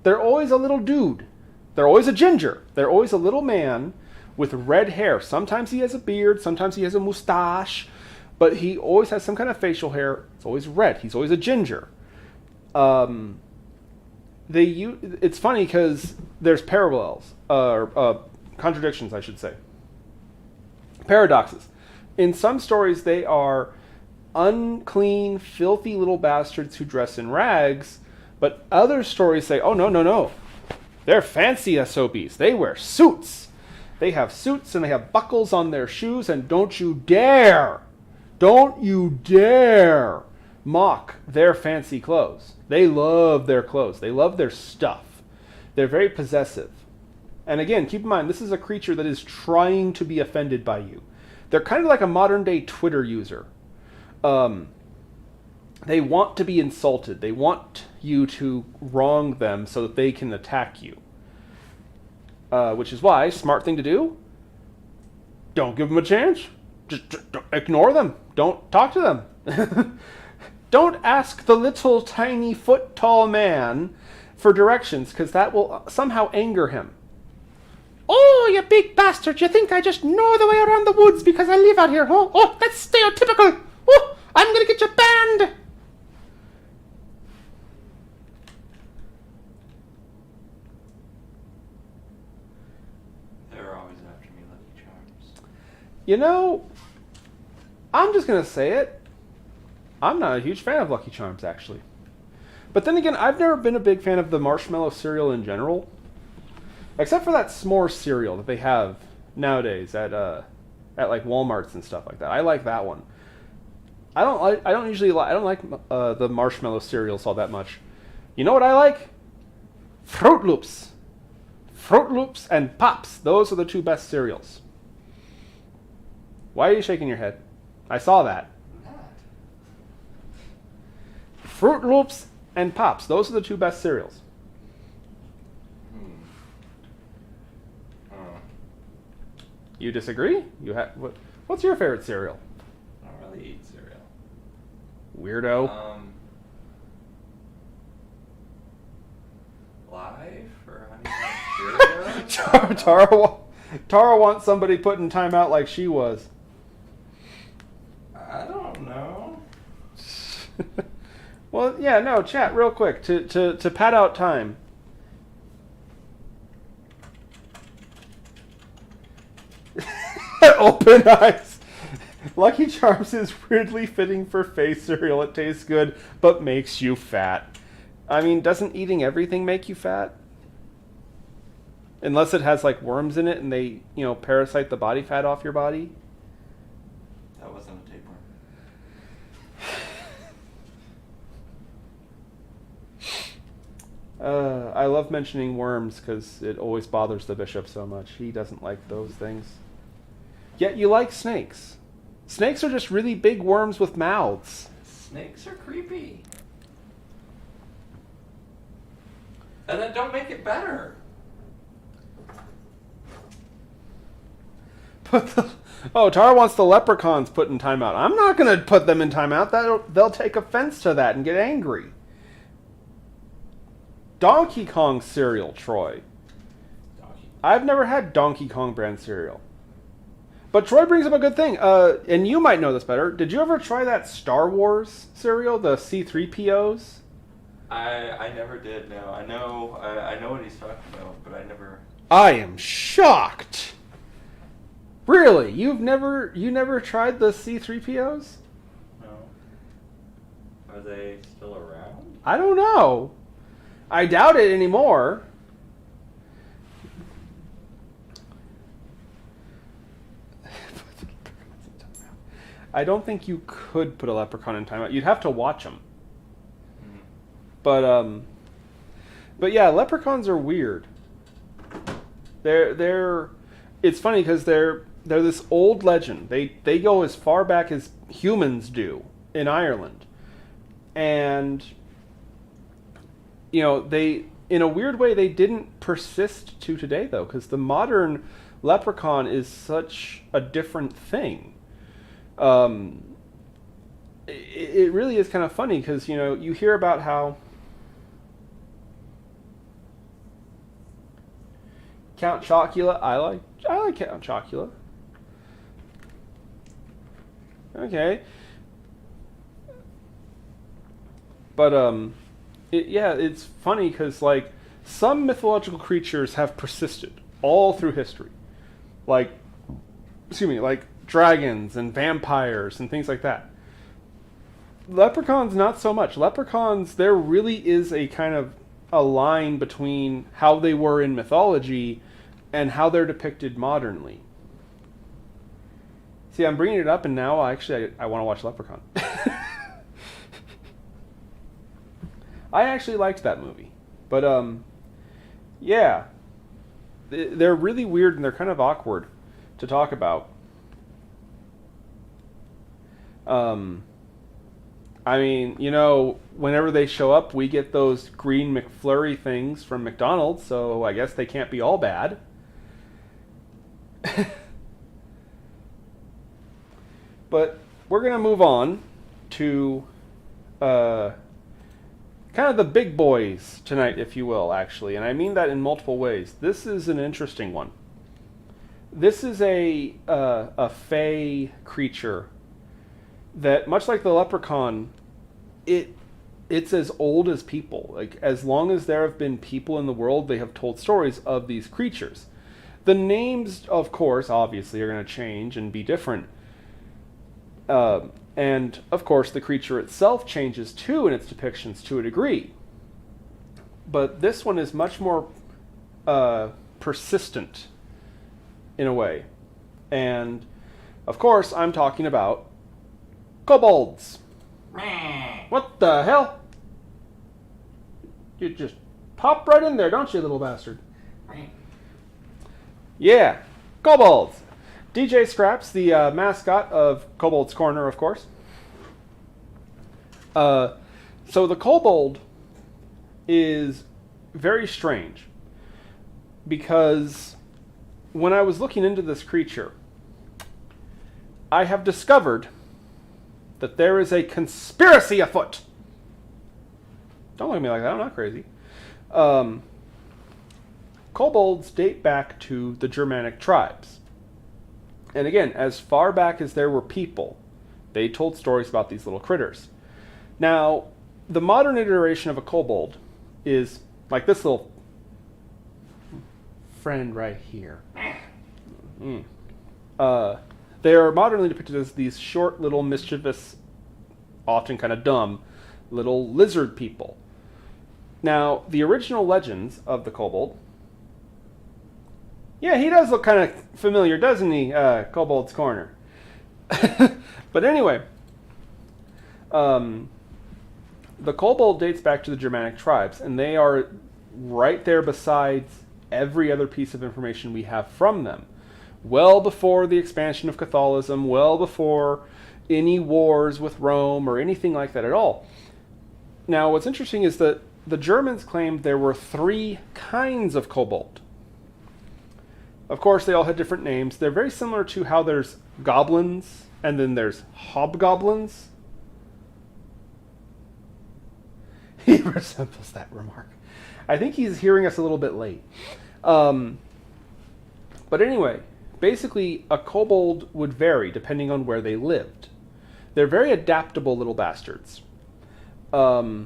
They're always a little dude. They're always a ginger. They're always a little man with red hair. Sometimes he has a beard. Sometimes he has a mustache. But he always has some kind of facial hair. It's always red. He's always a ginger. It's funny because there's parallels. Contradictions, I should say. Paradoxes. In some stories, they are unclean, filthy little bastards who dress in rags. But other stories say, oh, no. They're fancy SOBs. They wear suits. They have suits and they have buckles on their shoes. And don't you dare mock their fancy clothes. They love their clothes. They love their stuff. They're very possessive. And again, keep in mind, this is a creature that is trying to be offended by you. They're kind of like a modern day Twitter user. They want to be insulted. They want you to wrong them so that they can attack you. Which is why, smart thing to do, don't give them a chance. Just ignore them. Don't talk to them. Don't ask the little tiny foot-tall man for directions, because that will somehow anger him. Oh, you big bastard, you think I just know the way around the woods because I live out here, huh? Oh, that's stereotypical. Oh, I'm going to get you banned. You know, I'm just going to say it. I'm not a huge fan of Lucky Charms, actually. But then again, I've never been a big fan of the marshmallow cereal in general. Except for that s'more cereal that they have nowadays at like Walmarts and stuff like that. I like that one. I don't like the marshmallow cereals all that much. You know what I like? Fruit Loops. Fruit Loops and Pops. Those are the two best cereals. Why are you shaking your head? I saw that. Fruit Loops and Pops. Those are the two best cereals. You disagree? What's your favorite cereal?
I don't really eat cereal.
Weirdo.
Live or Honey Nut Cheerios?
Tara wants somebody put in timeout like she was.
I don't know.
Well, yeah, no, chat real quick to pad out time. Open eyes. Lucky Charms is weirdly fitting for face cereal. It tastes good, but makes you fat. I mean, doesn't eating everything make you fat? Unless it has like worms in it and they, parasite the body fat off your body.
That wasn't a tapeworm.
I love mentioning worms because it always bothers the bishop so much. He doesn't like those things. Yet you like snakes. Snakes are just really big worms with mouths.
Snakes are creepy. And that don't make it better.
Tara wants the leprechauns put in timeout. I'm not going to put them in timeout. They'll take offense to that and get angry. Donkey Kong cereal, Troy. I've never had Donkey Kong brand cereal. But Troy brings up a good thing, and you might know this better. Did you ever try that Star Wars cereal, the C-3POs?
I never did. No, I know what he's talking about, but I never.
I am shocked. Really, you never tried the C-3POs?
No. Are they still around?
I don't know. I doubt it anymore. I don't think you could put a leprechaun in timeout. You'd have to watch them. Mm-hmm. But yeah, leprechauns are weird. It's funny because they're this old legend. They go as far back as humans do in Ireland, and they, in a weird way, they didn't persist to today though, because the modern leprechaun is such a different thing. It really is kind of funny because you hear about how Count Chocula. I like Count Chocula. Okay, but it's funny because like some mythological creatures have persisted all through history, like dragons and vampires and things like that. Leprechauns, not so much. Leprechauns, there really is a kind of a line between how they were in mythology and how they're depicted modernly. See, I'm bringing it up, and now I want to watch Leprechaun. I actually liked that movie. But, yeah. They're really weird, and they're kind of awkward to talk about. I mean, whenever they show up, we get those green McFlurry things from McDonald's, so I guess they can't be all bad. But we're going to move on to kind of the big boys tonight, if you will, actually. And I mean that in multiple ways. This is an interesting one. This is a fae creature that, much like the leprechaun, it's as old as people. Like, as long as there have been people in the world, they have told stories of these creatures. The names, of course, obviously, are going to change and be different. And, of course, the creature itself changes too in its depictions to a degree. But this one is much more persistent in a way. And, of course, I'm talking about kobolds. What the hell? You just pop right in there, don't you, little bastard? Yeah, kobolds. DJ Scraps, the mascot of Kobold's Corner, of course. So the kobold is very strange because when I was looking into this creature, I have discovered that there is a conspiracy afoot. Don't look at me like that, I'm not crazy. Kobolds date back to the Germanic tribes. And again, as far back as there were people, they told stories about these little critters. Now, the modern iteration of a kobold is like this little friend right here. They are modernly depicted as these short, little, mischievous, often kind of dumb, little lizard people. Now, the original legends of the kobold... Yeah, he does look kind of familiar, doesn't he, Kobold's Corner? But anyway, the kobold dates back to the Germanic tribes, and they are right there besides every other piece of information we have from them. Well before the expansion of Catholicism, well before any wars with Rome or anything like that at all. Now, what's interesting is that the Germans claimed there were 3 kinds of kobold. Of course, they all had different names. They're very similar to how there's goblins and then there's hobgoblins. He resembles that remark. I think he's hearing us a little bit late. But anyway, basically, a kobold would vary depending on where they lived. They're very adaptable little bastards. The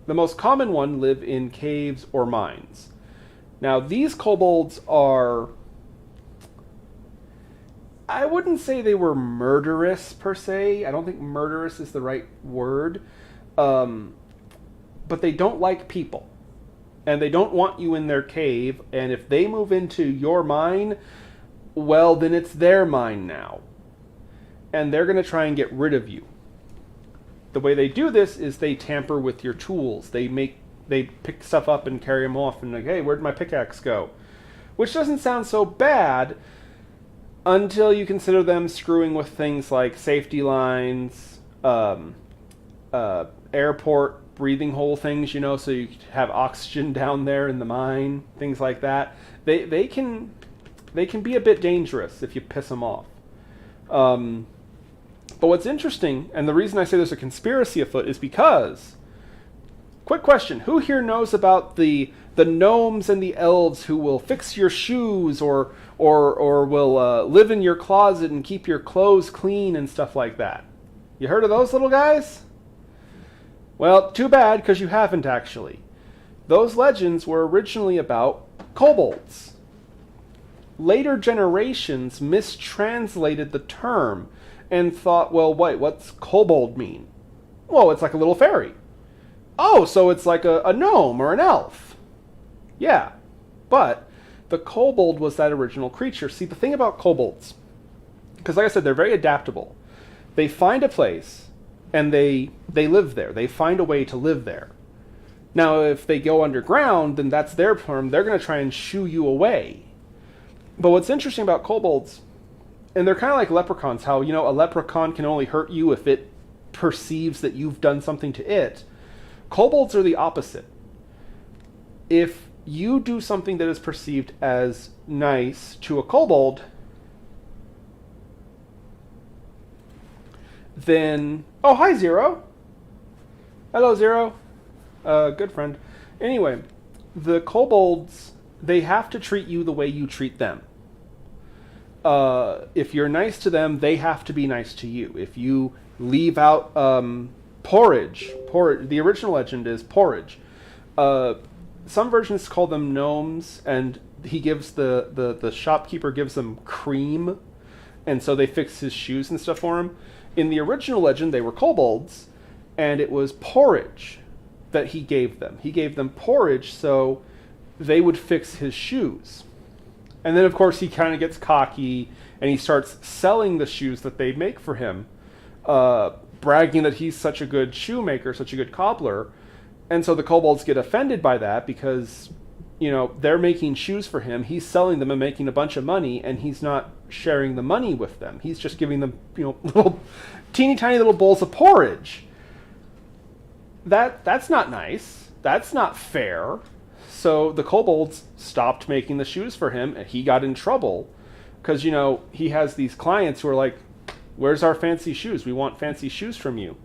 most common one live in caves or mines. Now, these kobolds are... I wouldn't say they were murderous, per se. I don't think murderous is the right word. But they don't like people. And they don't want you in their cave. And if they move into your mine, well, then it's their mine now. And they're going to try and get rid of you. The way they do this is they tamper with your tools. They pick stuff up and carry them off and like, hey, where'd my pickaxe go? Which doesn't sound so bad until you consider them screwing with things like safety lines, airport breathing hole things, so you have oxygen down there in the mine, things like that. They can be a bit dangerous if you piss them off. But what's interesting, and the reason I say there's a conspiracy afoot, is because... Quick question, who here knows about the gnomes and the elves who will fix your shoes or will live in your closet and keep your clothes clean and stuff like that? You heard of those little guys? Well, too bad, because you haven't actually. Those legends were originally about kobolds. Later generations mistranslated the term and thought, well, wait, what's kobold mean? Well, it's like a little fairy. Oh, so it's like a gnome or an elf. Yeah, but the kobold was that original creature. See, the thing about kobolds, because like I said, they're very adaptable. They find a place, and they live there. They find a way to live there. Now, if they go underground, then that's their problem. They're going to try and shoo you away. But what's interesting about kobolds, and they're kind of like leprechauns, how, a leprechaun can only hurt you if it perceives that you've done something to it. Kobolds are the opposite. If you do something that is perceived as nice to a kobold, then... Oh, hi, Zero. Hello, Zero. Good friend. Anyway, the kobolds, they have to treat you the way you treat them. If you're nice to them, they have to be nice to you. If you leave out... Porridge. The original legend is porridge. Some versions call them gnomes, and he gives the shopkeeper gives them cream, and so they fix his shoes and stuff for him. In the original legend, they were kobolds, and it was porridge that he gave them. He gave them porridge so they would fix his shoes. And then, of course, he kind of gets cocky, and he starts selling the shoes that they make for him, bragging that he's such a good shoemaker, such a good cobbler. And so the kobolds get offended by that because, they're making shoes for him. He's selling them and making a bunch of money, and he's not sharing the money with them. He's just giving them, little teeny tiny little bowls of porridge. That's not nice. That's not fair. So the kobolds stopped making the shoes for him, and he got in trouble because, he has these clients who are like, where's our fancy shoes? We want fancy shoes from you.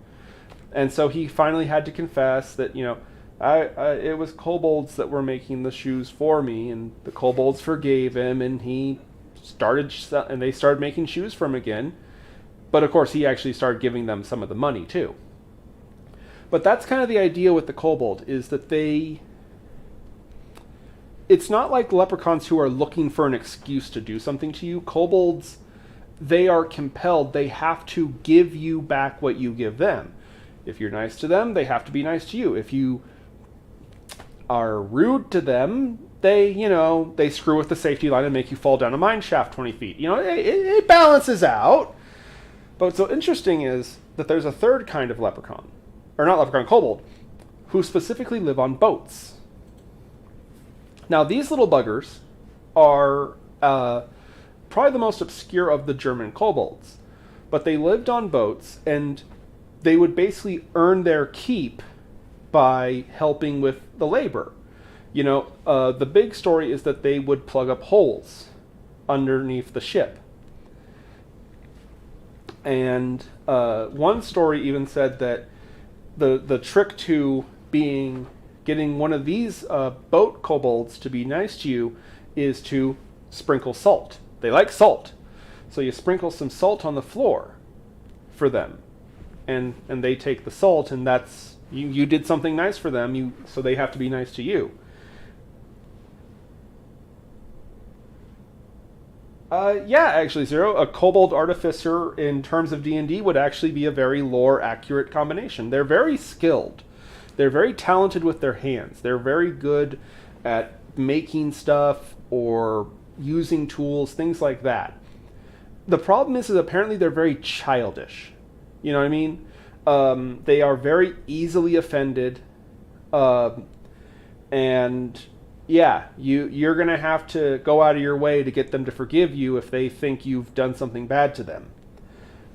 And so he finally had to confess that, it was kobolds that were making the shoes for me, and the kobolds forgave him, and they started making shoes for him again. But of course, he actually started giving them some of the money too. But that's kind of the idea with the kobold, is that it's not like leprechauns who are looking for an excuse to do something to you. Kobolds, they are compelled. They have to give you back what you give them. If you're nice to them, they have to be nice to you. If you are rude to them, they screw with the safety line and make you fall down a mine shaft 20 feet. It balances out. But what's so interesting is that there's a third kind of leprechaun, or not leprechaun, kobold, who specifically live on boats. Now, these little buggers are probably the most obscure of the German kobolds, but they lived on boats, and they would basically earn their keep by helping with the labor. The big story is that they would plug up holes underneath the ship. And one story even said that the trick to getting one of these boat kobolds to be nice to you is to sprinkle salt. They like salt. So you sprinkle some salt on the floor for them. And they take the salt, and that's, you did something nice for them, so they have to be nice to you. Actually, Zero, a kobold artificer in terms of D&D would actually be a very lore-accurate combination. They're very skilled. They're very talented with their hands. They're very good at making stuff or using tools, things like that. The problem is apparently they're very childish. You know what I mean? They are very easily offended. And yeah, you're going to have to go out of your way to get them to forgive you if they think you've done something bad to them.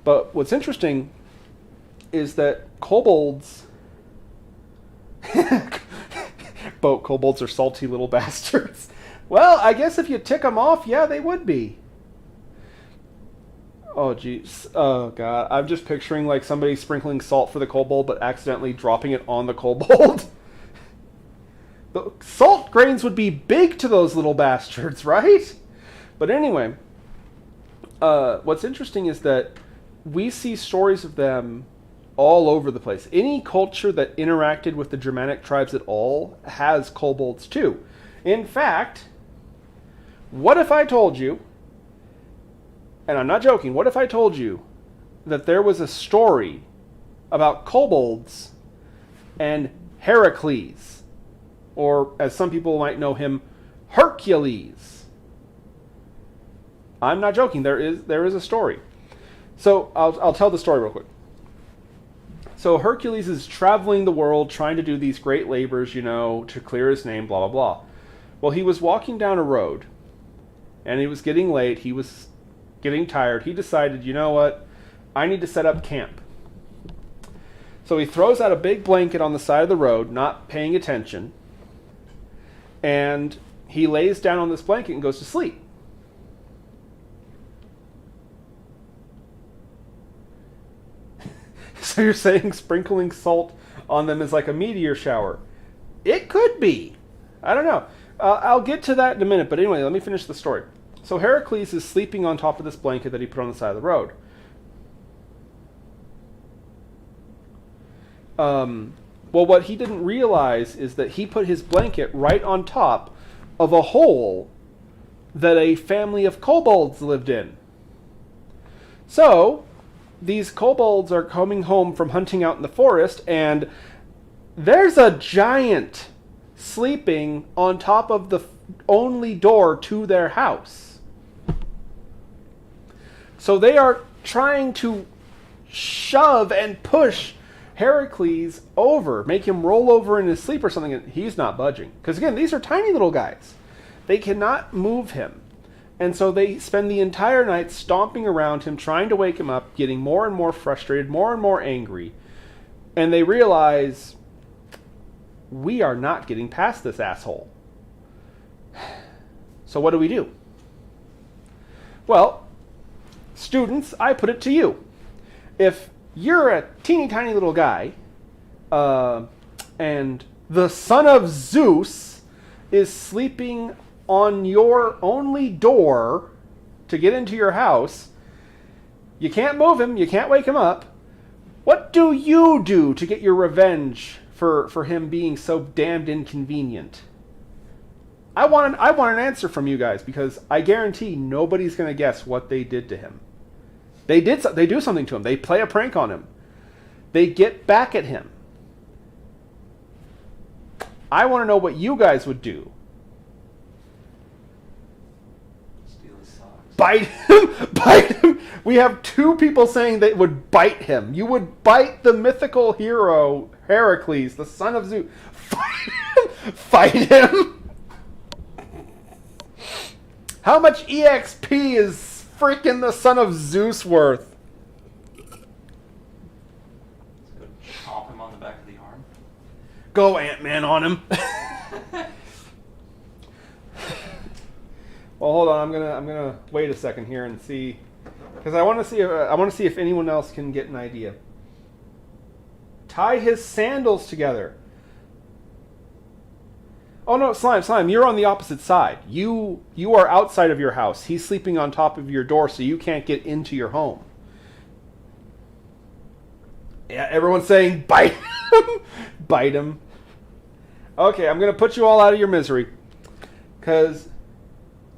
But what's interesting is that kobolds... Boat kobolds are salty little bastards. Well, I guess if you tick them off, yeah, they would be. Oh, jeez. Oh, God. I'm just picturing like somebody sprinkling salt for the kobold, but accidentally dropping it on the kobold. The salt grains would be big to those little bastards, right? But anyway, what's interesting is that we see stories of them all over the place. Any culture that interacted with the Germanic tribes at all has kobolds too. In fact, what if I told you, and I'm not joking, what if I told you that there was a story about kobolds and Heracles, or as some people might know him, Hercules? I'm not joking. There is a story. So I'll tell the story real quick. So Hercules is traveling the world trying to do these great labors, to clear his name, blah, blah, blah. Well, he was walking down a road, and he was getting late. He was getting tired. He decided, you know what? I need to set up camp. So he throws out a big blanket on the side of the road, not paying attention, and he lays down on this blanket and goes to sleep. So you're saying sprinkling salt on them is like a meteor shower? It could be. I don't know. I'll get to that in a minute, but anyway, let me finish the story. So Heracles is sleeping on top of this blanket that he put on the side of the road. Well, what he didn't realize is that he put his blanket right on top of a hole that a family of kobolds lived in. So these kobolds are coming home from hunting out in the forest, and there's a giant sleeping on top of the only door to their house. So they are trying to shove and push Heracles over, make him roll over in his sleep or something, and he's not budging. Because again, these are tiny little guys. They cannot move him. And so they spend the entire night stomping around him, trying to wake him up, getting more and more frustrated, more and more angry. And they realize, we are not getting past this asshole. So what do? Well, students, I put it to you. If you're a teeny tiny little guy, and the son of Zeus is sleeping on your only door to get into your house, you can't move him, you can't wake him up, what do you do to get your revenge for him being so damned inconvenient? I want an answer from you guys, because I guarantee nobody's going to guess what they did to him. They do something to him. They play a prank on him. They get back at him. I want to know what you guys would do.
Steal his socks.
Bite him? Bite him? We have two people saying they would bite him. You would bite the mythical hero, Heracles, the son of Zeus. Fight him? Fight him? How much EXP is freaking the son of Zeus worth?
Chomp him on the back of the arm.
Go Ant-Man on him. Well, hold on. I'm gonna wait a second here and see, because I want to see if anyone else can get an idea. Tie his sandals together. Oh no, Slime, you're on the opposite side. You are outside of your house. He's sleeping on top of your door, so you can't get into your home. Yeah, everyone's saying bite him. Bite him. Okay, I'm going to put you all out of your misery, because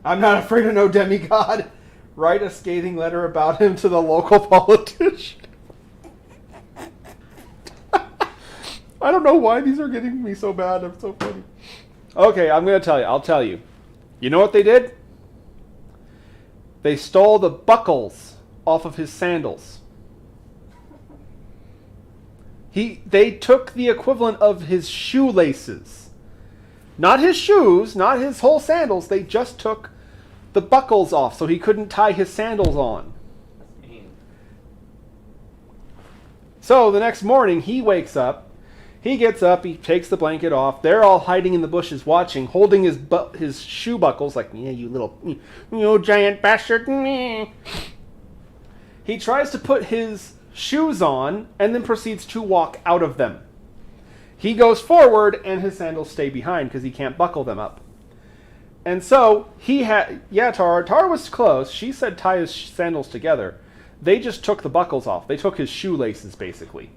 I'm not afraid of no demigod. Write a scathing letter about him to the local politician. I don't know why these are getting me so bad. I'm so funny. Okay, I'm going to tell you. I'll tell you. You know what they did? They stole the buckles off of his sandals. They took the equivalent of his shoelaces. Not his shoes, not his whole sandals. They just took the buckles off so he couldn't tie his sandals on.
That's mean.
So the next morning, he wakes up. He gets up, he takes the blanket off. They're all hiding in the bushes watching, holding his shoe buckles like, yeah, you giant bastard. He tries to put his shoes on and then proceeds to walk out of them. He goes forward and his sandals stay behind because he can't buckle them up. And so Tara was close. She said tie his sandals together. They just took the buckles off. They took his shoelaces, basically.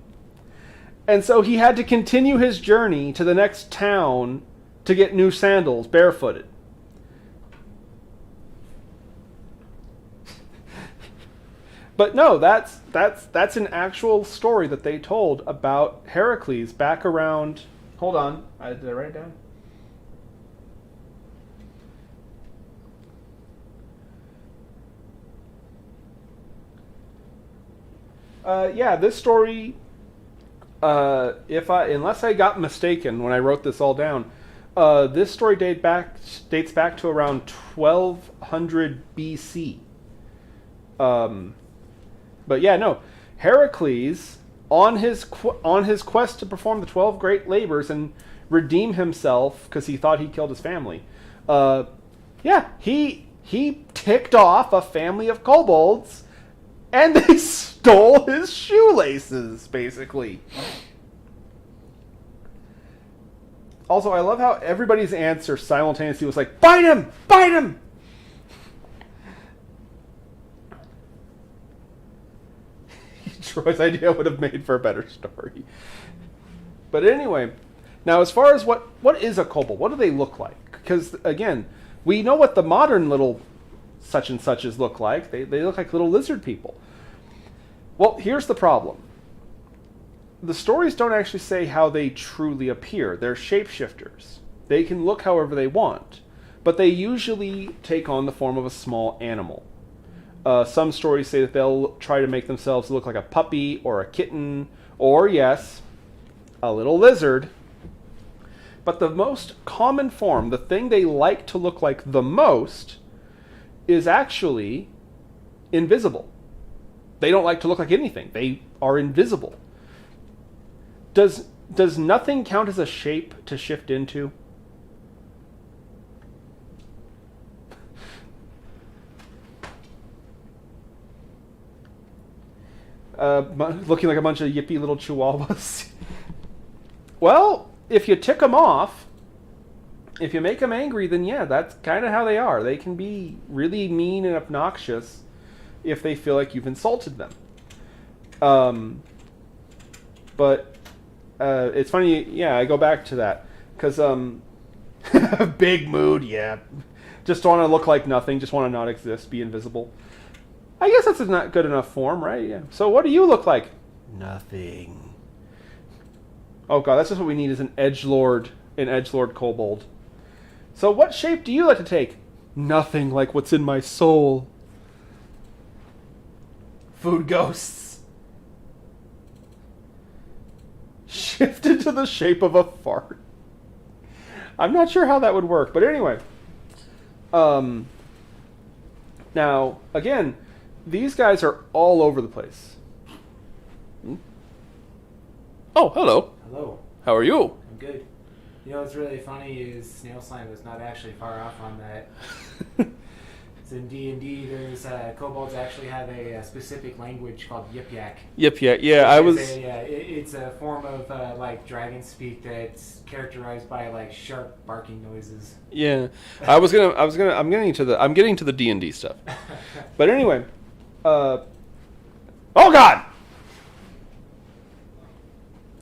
And so he had to continue his journey to the next town to get new sandals, barefooted. But no, that's an actual story that they told about Heracles back around. Hold on, did I write it down? Yeah, this story. Unless I got mistaken when I wrote this all down, this story dates back to around 1200 BC. But yeah, no, Heracles on his quest to perform the 12 great labors and redeem himself because he thought he killed his family. He ticked off a family of kobolds. And they stole his shoelaces, basically. Also, I love how everybody's answer simultaneously was like, bite him! Bite him! Troy's idea would have made for a better story. But anyway, now as far as what is a kobold? What do they look like? Because, again, we know what the modern little such and suches look like. They look like little lizard people. Well, here's the problem. The stories don't actually say how they truly appear. They're shapeshifters. They can look however they want, but they usually take on the form of a small animal. Some stories say that they'll try to make themselves look like a puppy or a kitten, or, yes, a little lizard. But the most common form, the thing they like to look like the most, is actually invisible. They don't like to look like anything. They are invisible. Does nothing count as a shape to shift into? Looking like a bunch of yippy little chihuahuas. Well, if you tick them off, if you make them angry, then yeah, that's kind of how they are. They can be really mean and obnoxious if they feel like you've insulted them. But it's funny, yeah, I go back to that. Because, big mood, yeah. Just want to look like nothing, just want to not exist, be invisible. I guess that's a not good enough form, right? Yeah. So what do you look like? Nothing. Oh god, that's just what we need is an edgelord kobold. So what shape do you like to take? Nothing like what's in my soul. Food ghosts. Shift into the shape of a fart. I'm not sure how that would work, but anyway. Now, again, these guys are all over the place. Oh, hello.
Hello.
How are you?
I'm good. You know what's really funny is snail slime was not actually far off on that. So in D&D, there's kobolds actually have a specific language called Yip Yak.
Yip Yak. Yeah, I was.
It's a form of like dragon speak that's characterized by like sharp barking noises.
Yeah, I'm getting to the D&D stuff. But anyway, oh god!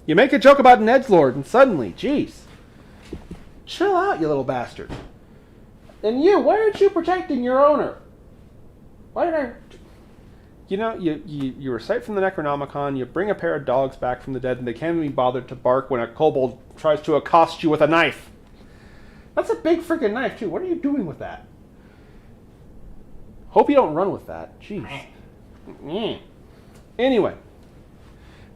You make a joke about an edgelord, and suddenly, jeez, chill out, you little bastard. And you, why aren't you protecting your owner? Why did I... You know, you recite from the Necronomicon, you bring a pair of dogs back from the dead, and they can't even be bothered to bark when a kobold tries to accost you with a knife. That's a big freaking knife, too. What are you doing with that? Hope you don't run with that. Jeez. Anyway.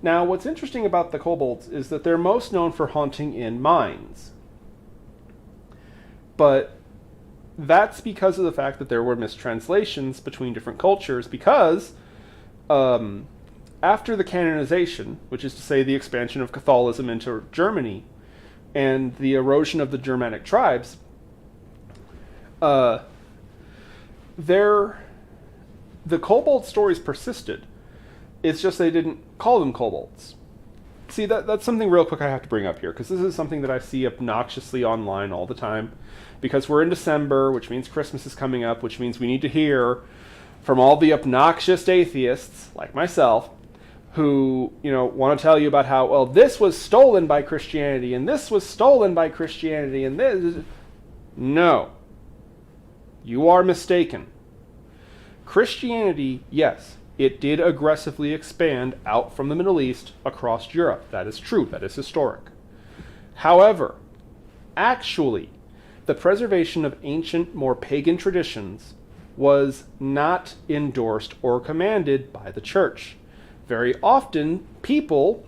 Now, what's interesting about the kobolds is that they're most known for haunting in mines. But that's because of the fact that there were mistranslations between different cultures, because after the canonization, which is to say the expansion of Catholicism into Germany, and the erosion of the Germanic tribes, the kobold stories persisted. It's just they didn't call them kobolds. See, that's something real quick I have to bring up here, because this is something that I see obnoxiously online all the time. Because we're in December, which means Christmas is coming up, which means we need to hear from all the obnoxious atheists, like myself, who, you know, want to tell you about how, well, this was stolen by Christianity, and this was stolen by Christianity, and this... No. You are mistaken. Christianity, yes, it did aggressively expand out from the Middle East across Europe. That is true. That is historic. However, actually, the preservation of ancient, more pagan traditions was not endorsed or commanded by the church. Very often, people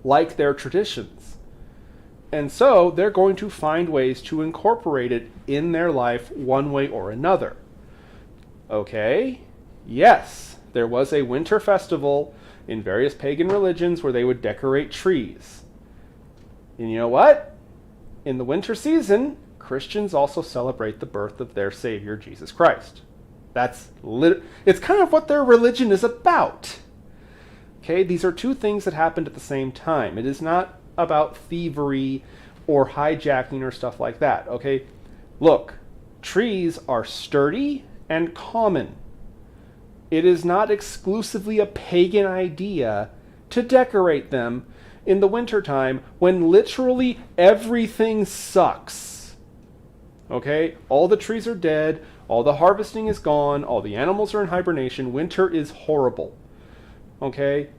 like their traditions. And so, they're going to find ways to incorporate it in their life one way or another. Okay? Yes, there was a winter festival in various pagan religions where they would decorate trees. And you know what? In the winter season, Christians also celebrate the birth of their Savior, Jesus Christ. It's kind of what their religion is about. Okay, these are two things that happened at the same time. It is not about thievery or hijacking or stuff like that. Okay, look, trees are sturdy and common. It is not exclusively a pagan idea to decorate them in the wintertime when literally everything sucks. Okay? All the trees are dead, all the harvesting is gone, all the animals are in hibernation, winter is horrible. Okay?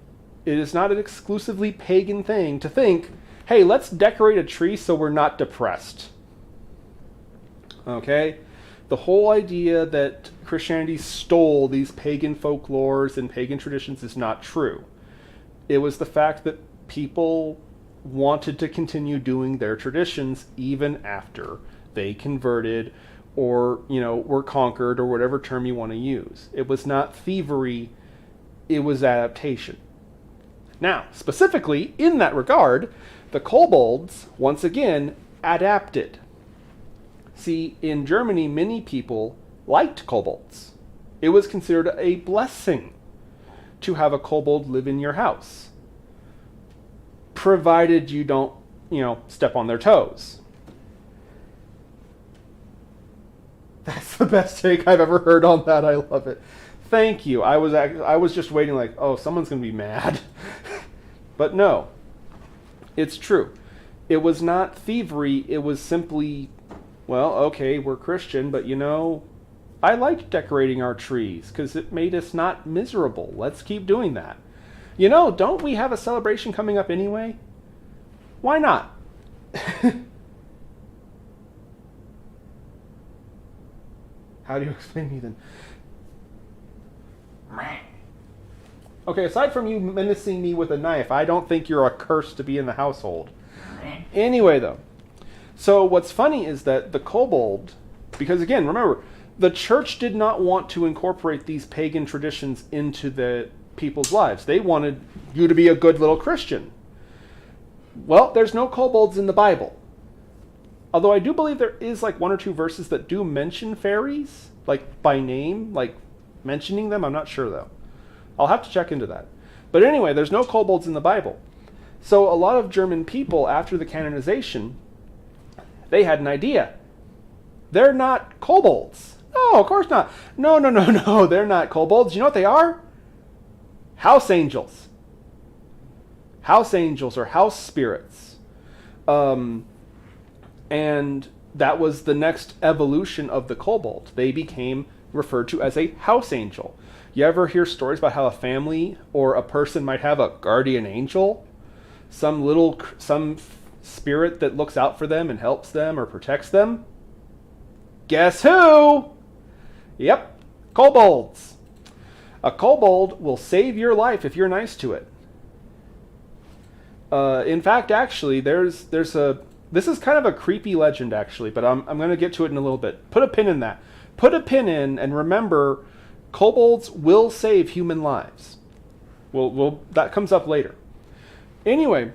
It is not an exclusively pagan thing to think, hey, let's decorate a tree so we're not depressed. Okay? The whole idea that Christianity stole these pagan folklores and pagan traditions is not true. It was the fact that people wanted to continue doing their traditions even after they converted or, were conquered, or whatever term you want to use. It was not thievery, it was adaptation. Now, specifically, in that regard, the kobolds, once again, adapted. See, in Germany, many people liked kobolds. It was considered a blessing to have a kobold live in your house, provided you don't, step on their toes. That's the best take I've ever heard on that. I love it. Thank you. I was just waiting like, oh, someone's going to be mad. But no, it's true. It was not thievery. It was simply, well, okay, we're Christian, but I liked decorating our trees because it made us not miserable. Let's keep doing that. Don't we have a celebration coming up anyway? Why not? How do you explain Ethan? Okay, aside from you menacing me with a knife, I don't think you're a curse to be in the household. Anyway, though. So what's funny is that the kobold, because again, remember, the church did not want to incorporate these pagan traditions into the people's lives. They wanted you to be a good little Christian. Well, there's no kobolds in the Bible. Although I do believe there is like one or two verses that do mention fairies, like by name, like mentioning them. I'm not sure though. I'll have to check into that. But anyway, there's no kobolds in the Bible. So a lot of German people, after the canonization, they had an idea. They're not kobolds. No, of course not. No, they're not kobolds. You know what they are? House angels. House angels or house spirits. And that was the next evolution of the kobold. They became referred to as a house angel. You ever hear stories about how a family or a person might have a guardian angel? Some spirit that looks out for them and helps them or protects them? Guess who? Yep, kobolds. A kobold will save your life if you're nice to it. In fact, actually, there's this is kind of a creepy legend, actually, but I'm going to get to it in a little bit. Put a pin in that. Put a pin in and remember, kobolds will save human lives. That comes up later. Anyway,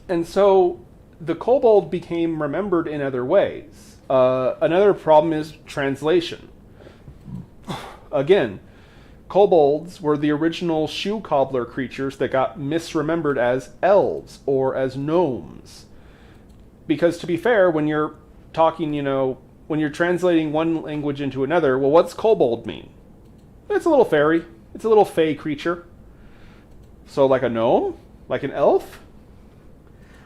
and so the kobold became remembered in other ways. Another problem is translation. Again, kobolds were the original shoe cobbler creatures that got misremembered as elves or as gnomes. Because to be fair, when you're talking, when you're translating one language into another, well, what's kobold mean? It's a little fairy. It's a little fey creature. So like a gnome? Like an elf?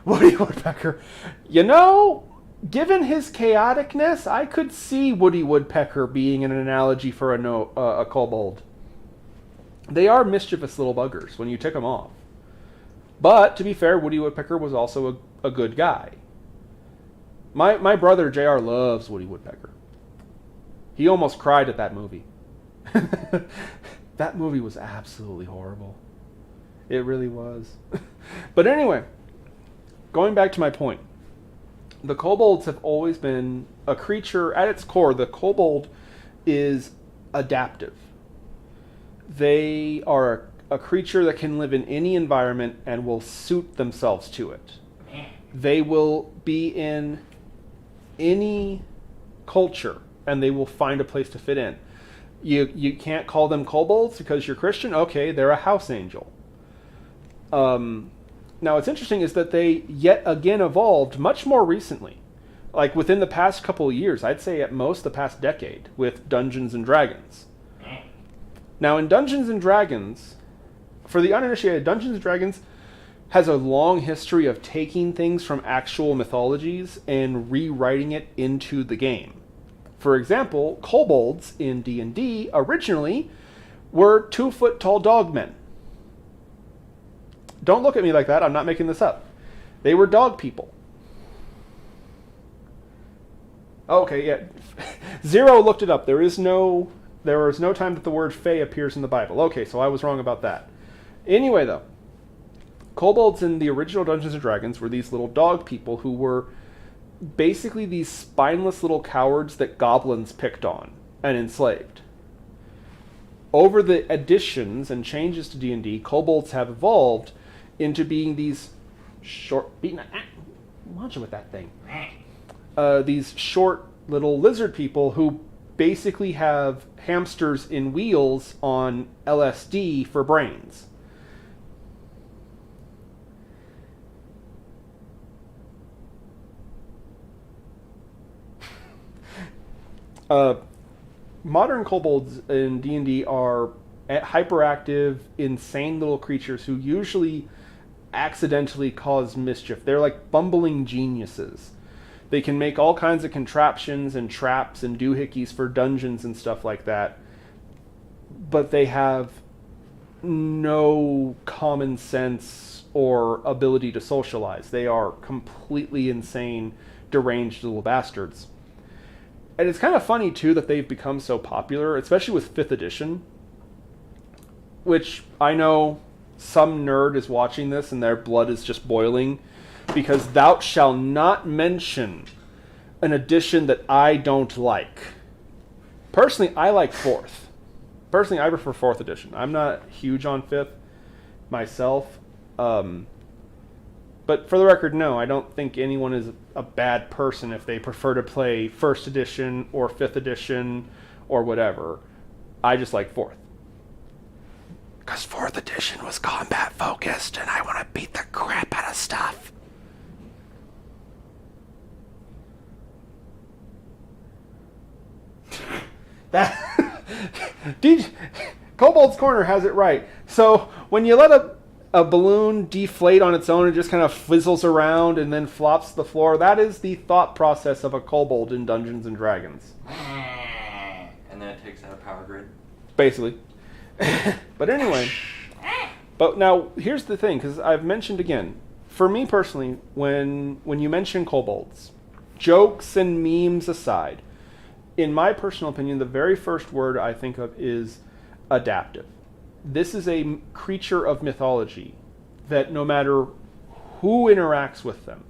Woody Woodpecker. Given his chaoticness, I could see Woody Woodpecker being an analogy for a kobold. They are mischievous little buggers when you tick them off. But, to be fair, Woody Woodpecker was also a good guy. My brother, JR, loves Woody Woodpecker. He almost cried at that movie. That movie was absolutely horrible. It really was. But anyway, going back to my point. The kobolds have always been a creature, at its core, the kobold is adaptive. They are a creature that can live in any environment and will suit themselves to it. They will be in any culture and they will find a place to fit in. You can't call them kobolds because you're Christian? Okay, they're a house angel. Now, what's interesting is that they yet again evolved much more recently. Like within the past couple of years, I'd say at most the past decade, with Dungeons and Dragons. Now, in Dungeons and Dragons, for the uninitiated, Dungeons and Dragons has a long history of taking things from actual mythologies and rewriting it into the game. For example, kobolds in D&D originally were 2-foot tall dogmen. Don't look at me like that, I'm not making this up. They were dog people. Okay, yeah. Zero looked it up. There is no time that the word fae appears in the Bible. Okay, so I was wrong about that. Anyway, though, kobolds in the original Dungeons & Dragons were these little dog people who were basically these spineless little cowards that goblins picked on and enslaved. Over the additions and changes to D&D, kobolds have evolved into being these short... Launch him with that thing. These short little lizard people who basically have hamsters in wheels on LSD for brains. Modern kobolds in D&D are hyperactive, insane little creatures who usually accidentally cause mischief. They're like bumbling geniuses. They can make all kinds of contraptions and traps and doohickeys for dungeons and stuff like that. But they have no common sense or ability to socialize. They are completely insane, deranged little bastards. And it's kind of funny, too, that they've become so popular, especially with 5th edition, which I know some nerd is watching this and their blood is just boiling, because thou shalt not mention an edition that I don't like. Personally, I like 4th. Personally, I prefer 4th edition. I'm not huge on 5th myself. But for the record, no, I don't think anyone is a bad person if they prefer to play 1st edition or 5th edition or whatever. I just like 4th. Because 4th edition was combat focused and I want to beat the crap out of stuff. That Kobold's Corner has it right. So when you let a balloon deflate on its own and just kind of fizzles around and then flops to the floor, that is the thought process of a kobold in Dungeons and Dragons.
And then it takes out a power grid.
Basically. But anyway, but now here's the thing, because I've mentioned again, for me personally, when you mention kobolds, jokes and memes aside, in my personal opinion, the very first word I think of is adaptive. This is a creature of mythology that no matter who interacts with them,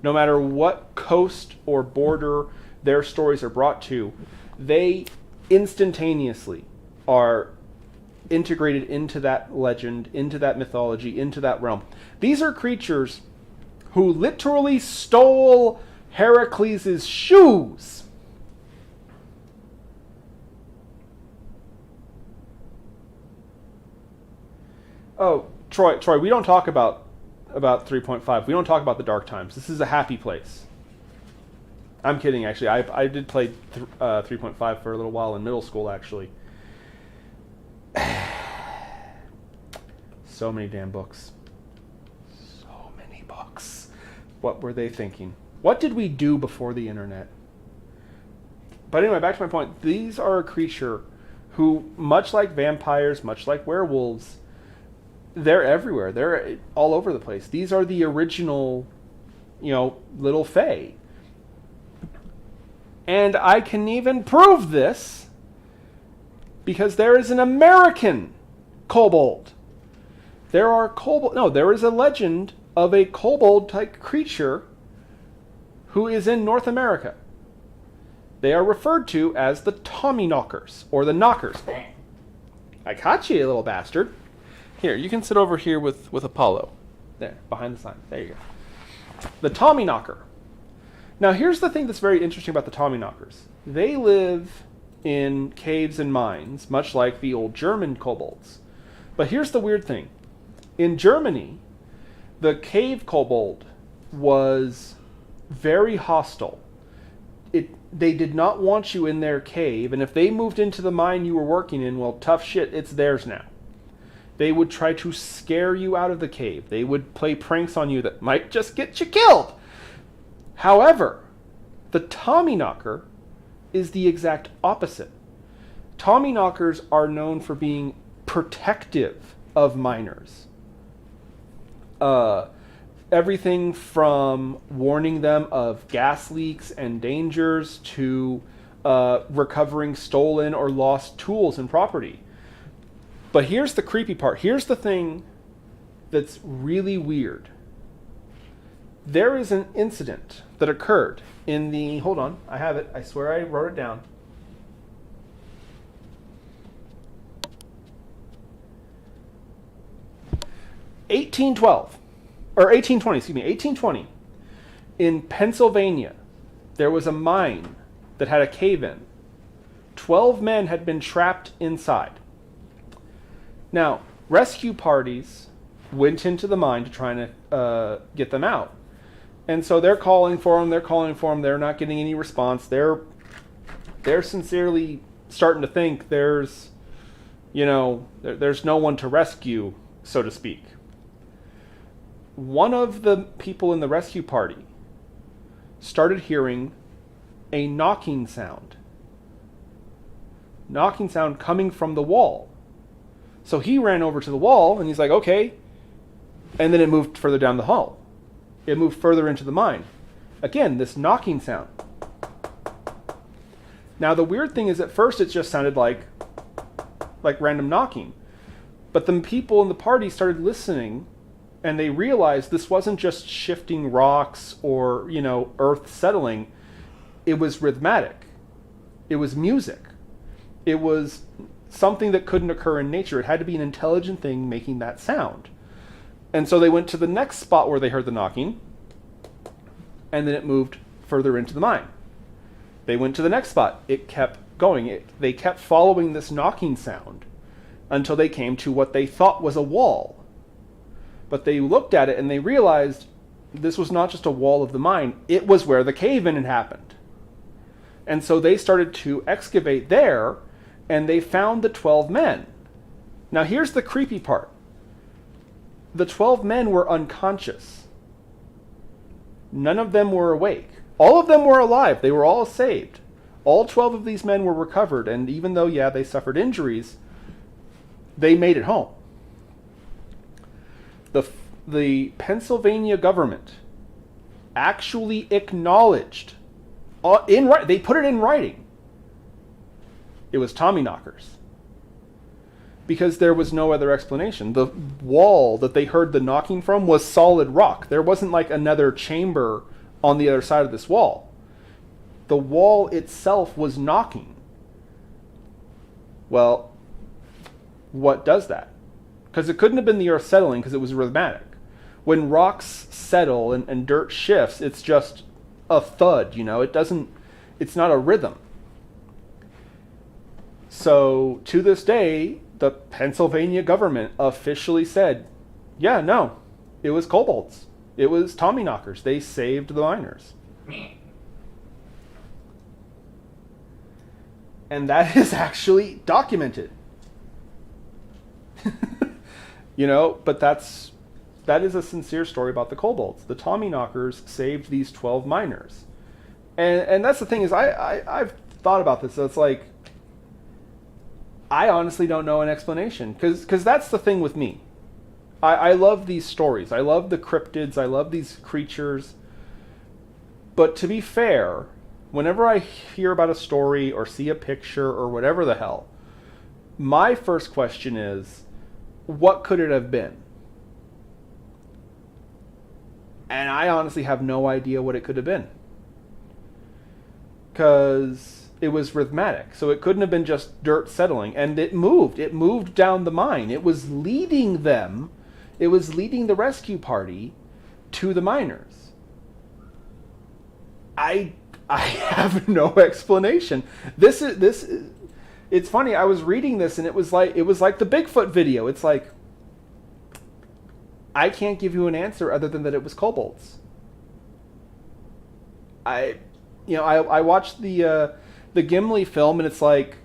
no matter what coast or border their stories are brought to, they instantaneously are integrated into that legend, into that mythology, into that realm. These are creatures who literally stole Heracles' shoes. Oh, Troy, we don't talk about 3.5. We don't talk about the dark times. This is a happy place. I'm kidding, actually. I did play 3.5 for a little while in middle school, actually. So many damn books. So many books. What were they thinking? What did we do before the internet? But anyway, back to my point. These are a creature who, much like vampires, much like werewolves, they're everywhere. They're all over the place. These are the original, little fae. And I can even prove this because there is an American kobold. There is a legend of a kobold-type creature who is in North America. They are referred to as the Tommyknockers, or the Knockers. I caught you, you little bastard. Here, you can sit over here with Apollo. There, behind the sign. There you go. The Tommyknocker. Now, here's the thing that's very interesting about the Tommyknockers. They live in caves and mines, much like the old German kobolds. But here's the weird thing. In Germany, the cave kobold was very hostile. They did not want you in their cave, and if they moved into the mine you were working in, well, tough shit, it's theirs now. They would try to scare you out of the cave. They would play pranks on you that might just get you killed. However, the Tommyknocker is the exact opposite. Tommyknockers are known for being protective of miners. everything from warning them of gas leaks and dangers to recovering stolen or lost tools and property. But here's the creepy part. Here's the thing that's really weird. There is an incident that occurred in the... Hold on, I have it. I swear I wrote it down. $1820, in Pennsylvania, there was a mine that had a cave-in. 12 men had been trapped inside. Now, rescue parties went into the mine to try and get them out. And so they're calling for them, they're not getting any response. They're sincerely starting to think there's no one to rescue, so to speak. One of the people in the rescue party started hearing a knocking sound coming from the wall. So he ran over to the wall and he's like, okay. And then it moved further down the hall. It moved further into the mine. Again, this knocking sound. Now the weird thing is, at first it just sounded like random knocking. But the people in the party started listening, and they realized this wasn't just shifting rocks or, earth settling. It was rhythmic. It was music. It was something that couldn't occur in nature. It had to be an intelligent thing making that sound. And so they went to the next spot where they heard the knocking, and then it moved further into the mine. They went to the next spot. It kept going. They kept following this knocking sound until they came to what they thought was a wall. But they looked at it and they realized this was not just a wall of the mine. It was where the cave-in had happened. And so they started to excavate there, and they found the 12 men. Now here's the creepy part. The 12 men were unconscious. None of them were awake. All of them were alive. They were all saved. All 12 of these men were recovered, and even though, they suffered injuries, they made it home. The Pennsylvania government actually acknowledged, they put it in writing, it was Tommyknockers. Because there was no other explanation. The wall that they heard the knocking from was solid rock. There wasn't like another chamber on the other side of this wall. The wall itself was knocking. Well, what does that? Because it couldn't have been the earth settling, because it was rhythmic. When rocks settle and dirt shifts, it's just a thud, it's not a rhythm. So to this day, the Pennsylvania government officially said, it was kobolds. It was Tommyknockers. They saved the miners. And that is actually documented. But that is a sincere story about the kobolds. The Tommyknockers saved these 12 miners. And that's the thing is, I've thought about this. So it's like, I honestly don't know an explanation. Because that's the thing with me. I love these stories. I love the cryptids. I love these creatures. But to be fair, whenever I hear about a story or see a picture or whatever the hell, my first question is, what could it have been? And I honestly have no idea what it could have been. Because it was rhythmic. So it couldn't have been just dirt settling. And it moved. It moved down the mine. It was leading them. It was leading the rescue party to the miners. I have no explanation. This is it's funny, I was reading this and it was like the Bigfoot video. It's like, I can't give you an answer other than that it was kobolds. I watched the Gimli film, and it's like,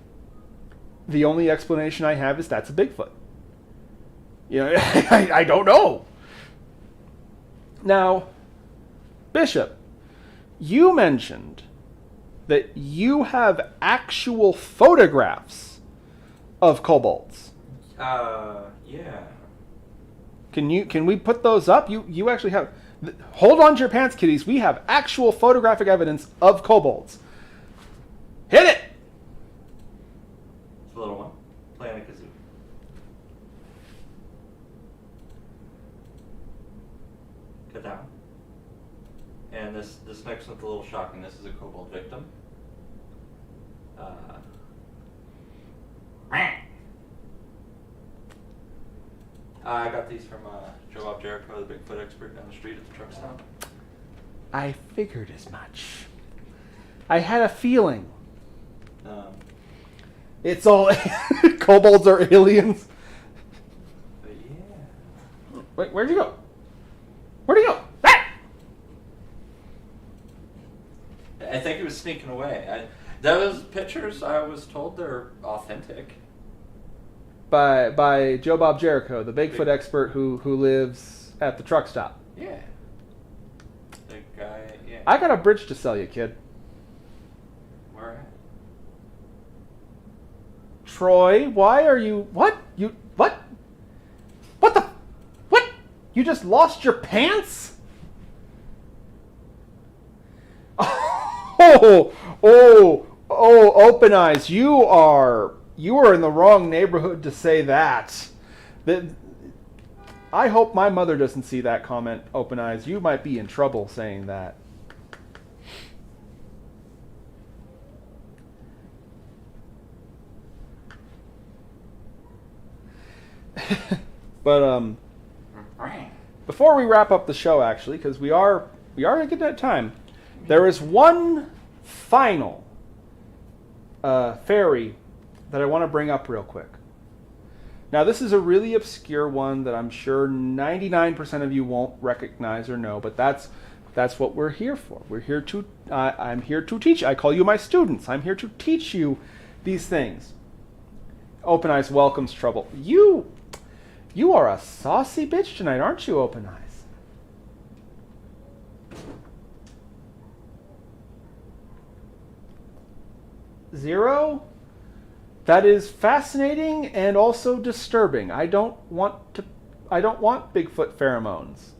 the only explanation I have is that's a Bigfoot. I don't know. Now, Bishop, you mentioned that you have actual photographs of kobolds.
Yeah.
Can we put those up? You actually have. Hold on to your pants, kiddies. We have actual photographic evidence of kobolds. Hit it!
It's a little one. Playing a kazoo. Get down. And this next one's a little shocking. This is a kobold victim. I got these from Joe Bob Jericho, the Bigfoot expert down the street at the truck stop.
I figured as much. I had a feeling. It's all kobolds are aliens.
But yeah.
Wait, where'd you go? Where'd he go? Ah!
I think he was sneaking away. Those pictures, I was told, they're authentic.
By Joe Bob Jericho, the Bigfoot expert who lives at the truck stop.
Yeah. The guy, yeah.
I got a bridge to sell you, kid.
Where at?
Troy, why are you... What? You... What? What the... What? You just lost your pants? Oh, Open Eyes, you are in the wrong neighborhood to say that. I hope my mother doesn't see that comment, Open Eyes. You might be in trouble saying that. But before we wrap up the show, actually, because we are getting that time, there is one final fairy that I want to bring up real quick. Now, this is a really obscure one that I'm sure 99% of you won't recognize or know, but that's what we're here for. We're here to I'm here to teach. I call you my students. I'm here to teach you these things. Open Eyes welcomes trouble. You are a saucy bitch tonight, aren't you, Open Eyes? Zero? That is fascinating and also disturbing. I don't want Bigfoot pheromones.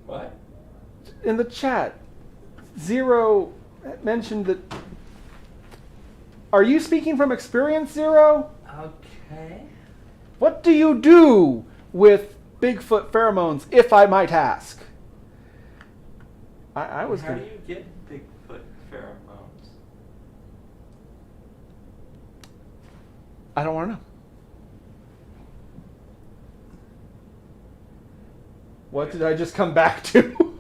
What?
In the chat, Zero mentioned that... Are you speaking from experience, Zero?
Okay.
What do you do with Bigfoot pheromones, if I might ask? I was
How
going
do you get Bigfoot pheromones?
I don't want to know. What did I just come back to?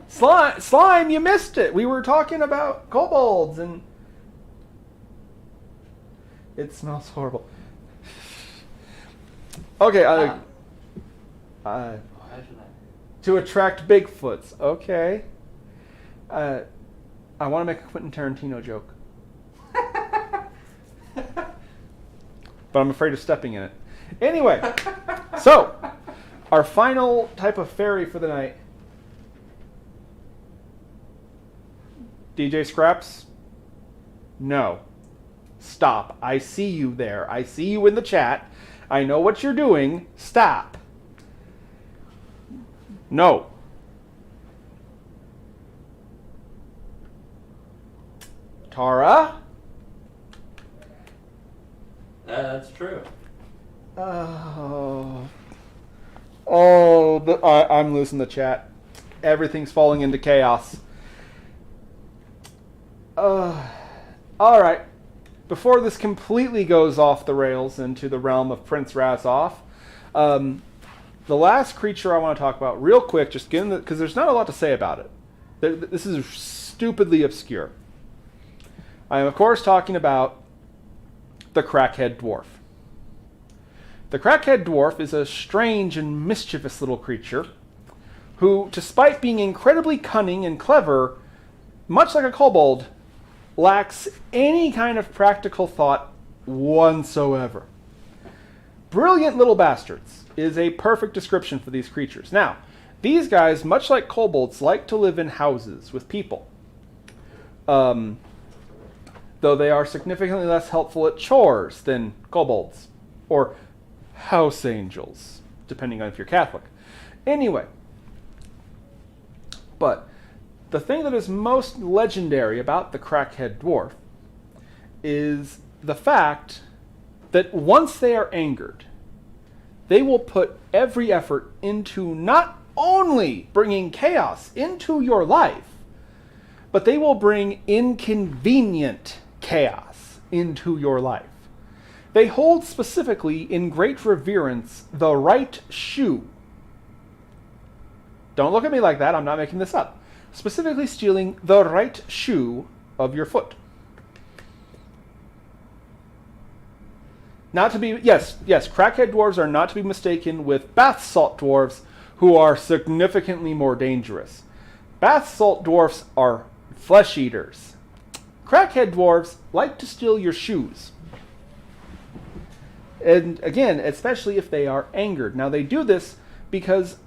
Slime, you missed it. We were talking about kobolds and... It smells horrible. Okay, to attract Bigfoots. Okay. I want to make a Quentin Tarantino joke. But I'm afraid of stepping in it. Anyway, so, our final type of fairy for the night. DJ Scraps? No. Stop. I see you there. I see you in the chat. I know what you're doing. Stop. No. Tara?
That's true.
I'm losing the chat. Everything's falling into chaos. All right. Before this completely goes off the rails into the realm of Prince Razoff, the last creature I want to talk about real quick, just because there's not a lot to say about it. This is stupidly obscure. I am, of course, talking about the crackhead dwarf. The crackhead dwarf is a strange and mischievous little creature who, despite being incredibly cunning and clever, much like a kobold, lacks any kind of practical thought whatsoever. Brilliant little bastards is a perfect description for these creatures. Now, these guys, much like kobolds, like to live in houses with people. Though they are significantly less helpful at chores than kobolds, or house angels, depending on if you're Catholic. Anyway, but the thing that is most legendary about the crackhead dwarf is the fact that once they are angered, they will put every effort into not only bringing chaos into your life, but they will bring inconvenient chaos into your life. They hold specifically in great reverence the right shoe. Don't look at me like that, I'm not making this up. Specifically stealing the right shoe of your foot. Not to be, yes, crackhead dwarves are not to be mistaken with bath salt dwarves, who are significantly more dangerous. Bath salt dwarfs are flesh eaters. Crackhead dwarves like to steal your shoes. And again, especially if they are angered. Now they do this because,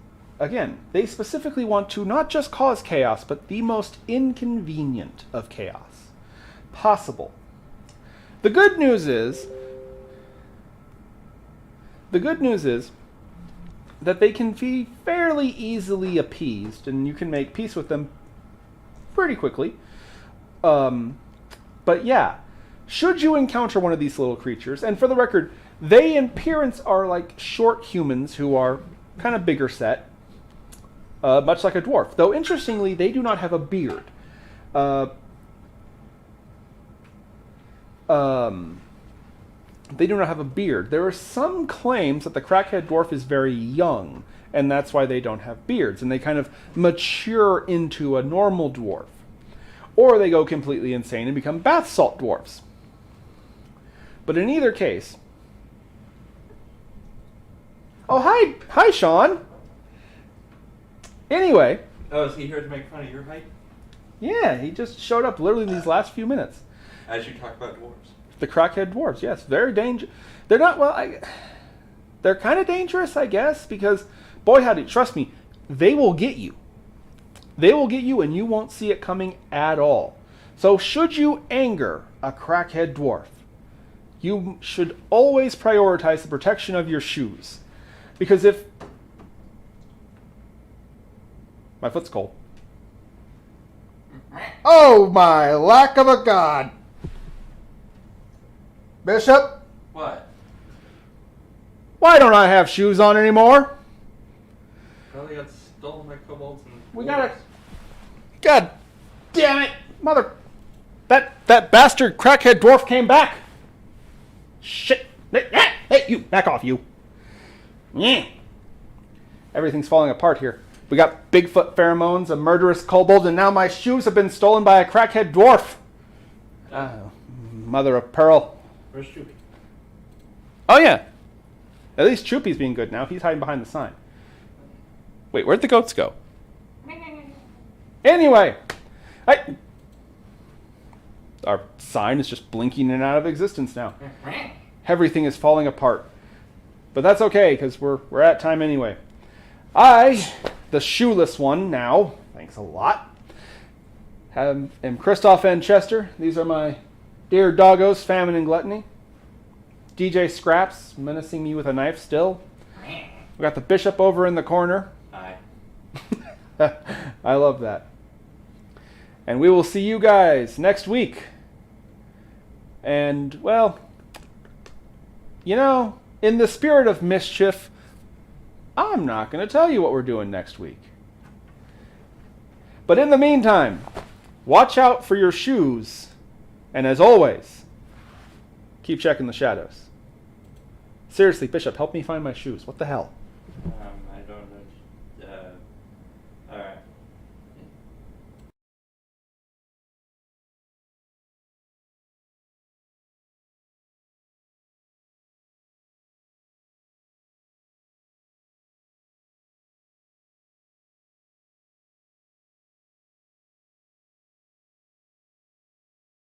again, they specifically want to not just cause chaos, but the most inconvenient of chaos possible. The good news is that they can be fairly easily appeased, and you can make peace with them pretty quickly. But yeah, should you encounter one of these little creatures, and for the record, they in appearance are like short humans who are kind of bigger set, much like a dwarf. Though interestingly, they do not have a beard. They do not have a beard. There are some claims that the crackhead dwarf is very young, and that's why they don't have beards, and they kind of mature into a normal dwarf. Or they go completely insane and become bath salt dwarfs. But in either case... Oh, hi, Sean! Anyway...
Oh, is he here to make fun of your height?
Yeah, he just showed up literally these last few minutes.
As you talk about dwarves.
The crackhead dwarves, yes, very dangerous. They're not, well, they're kind of dangerous, I guess, because, boy howdy, trust me, they will get you. They will get you, and you won't see it coming at all. So should you anger a crackhead dwarf, you should always prioritize the protection of your shoes. Because if... My foot's cold. Oh, my lack of a god! Bishop?
What?
Why don't I have shoes on anymore?
Well, they got stolen by kobolds and...
We gotta... God damn it! Mother... That bastard crackhead dwarf came back! Shit! Hey, you! Back off, you! Yeah. Everything's falling apart here. We got Bigfoot pheromones, a murderous kobold, and now my shoes have been stolen by a crackhead dwarf! Mother of pearl.
Where's Choopy?
Oh, yeah. At least Choopy's being good now. He's hiding behind the sign. Wait, where'd the goats go? Anyway, our sign is just blinking in and out of existence now. Everything is falling apart. But that's okay, because we're at time anyway. I, the shoeless one now, thanks a lot, am Kristoff N. Chester. These are my dear doggos, Famine and Gluttony. DJ Scraps, menacing me with a knife still. We got the bishop over in the corner.
Hi.
I love that. And we will see you guys next week. And, well, you know, in the spirit of mischief, I'm not going to tell you what we're doing next week. But in the meantime, watch out for your shoes. And as always, keep checking the shadows. Seriously, Bishop, help me find my shoes. What the hell?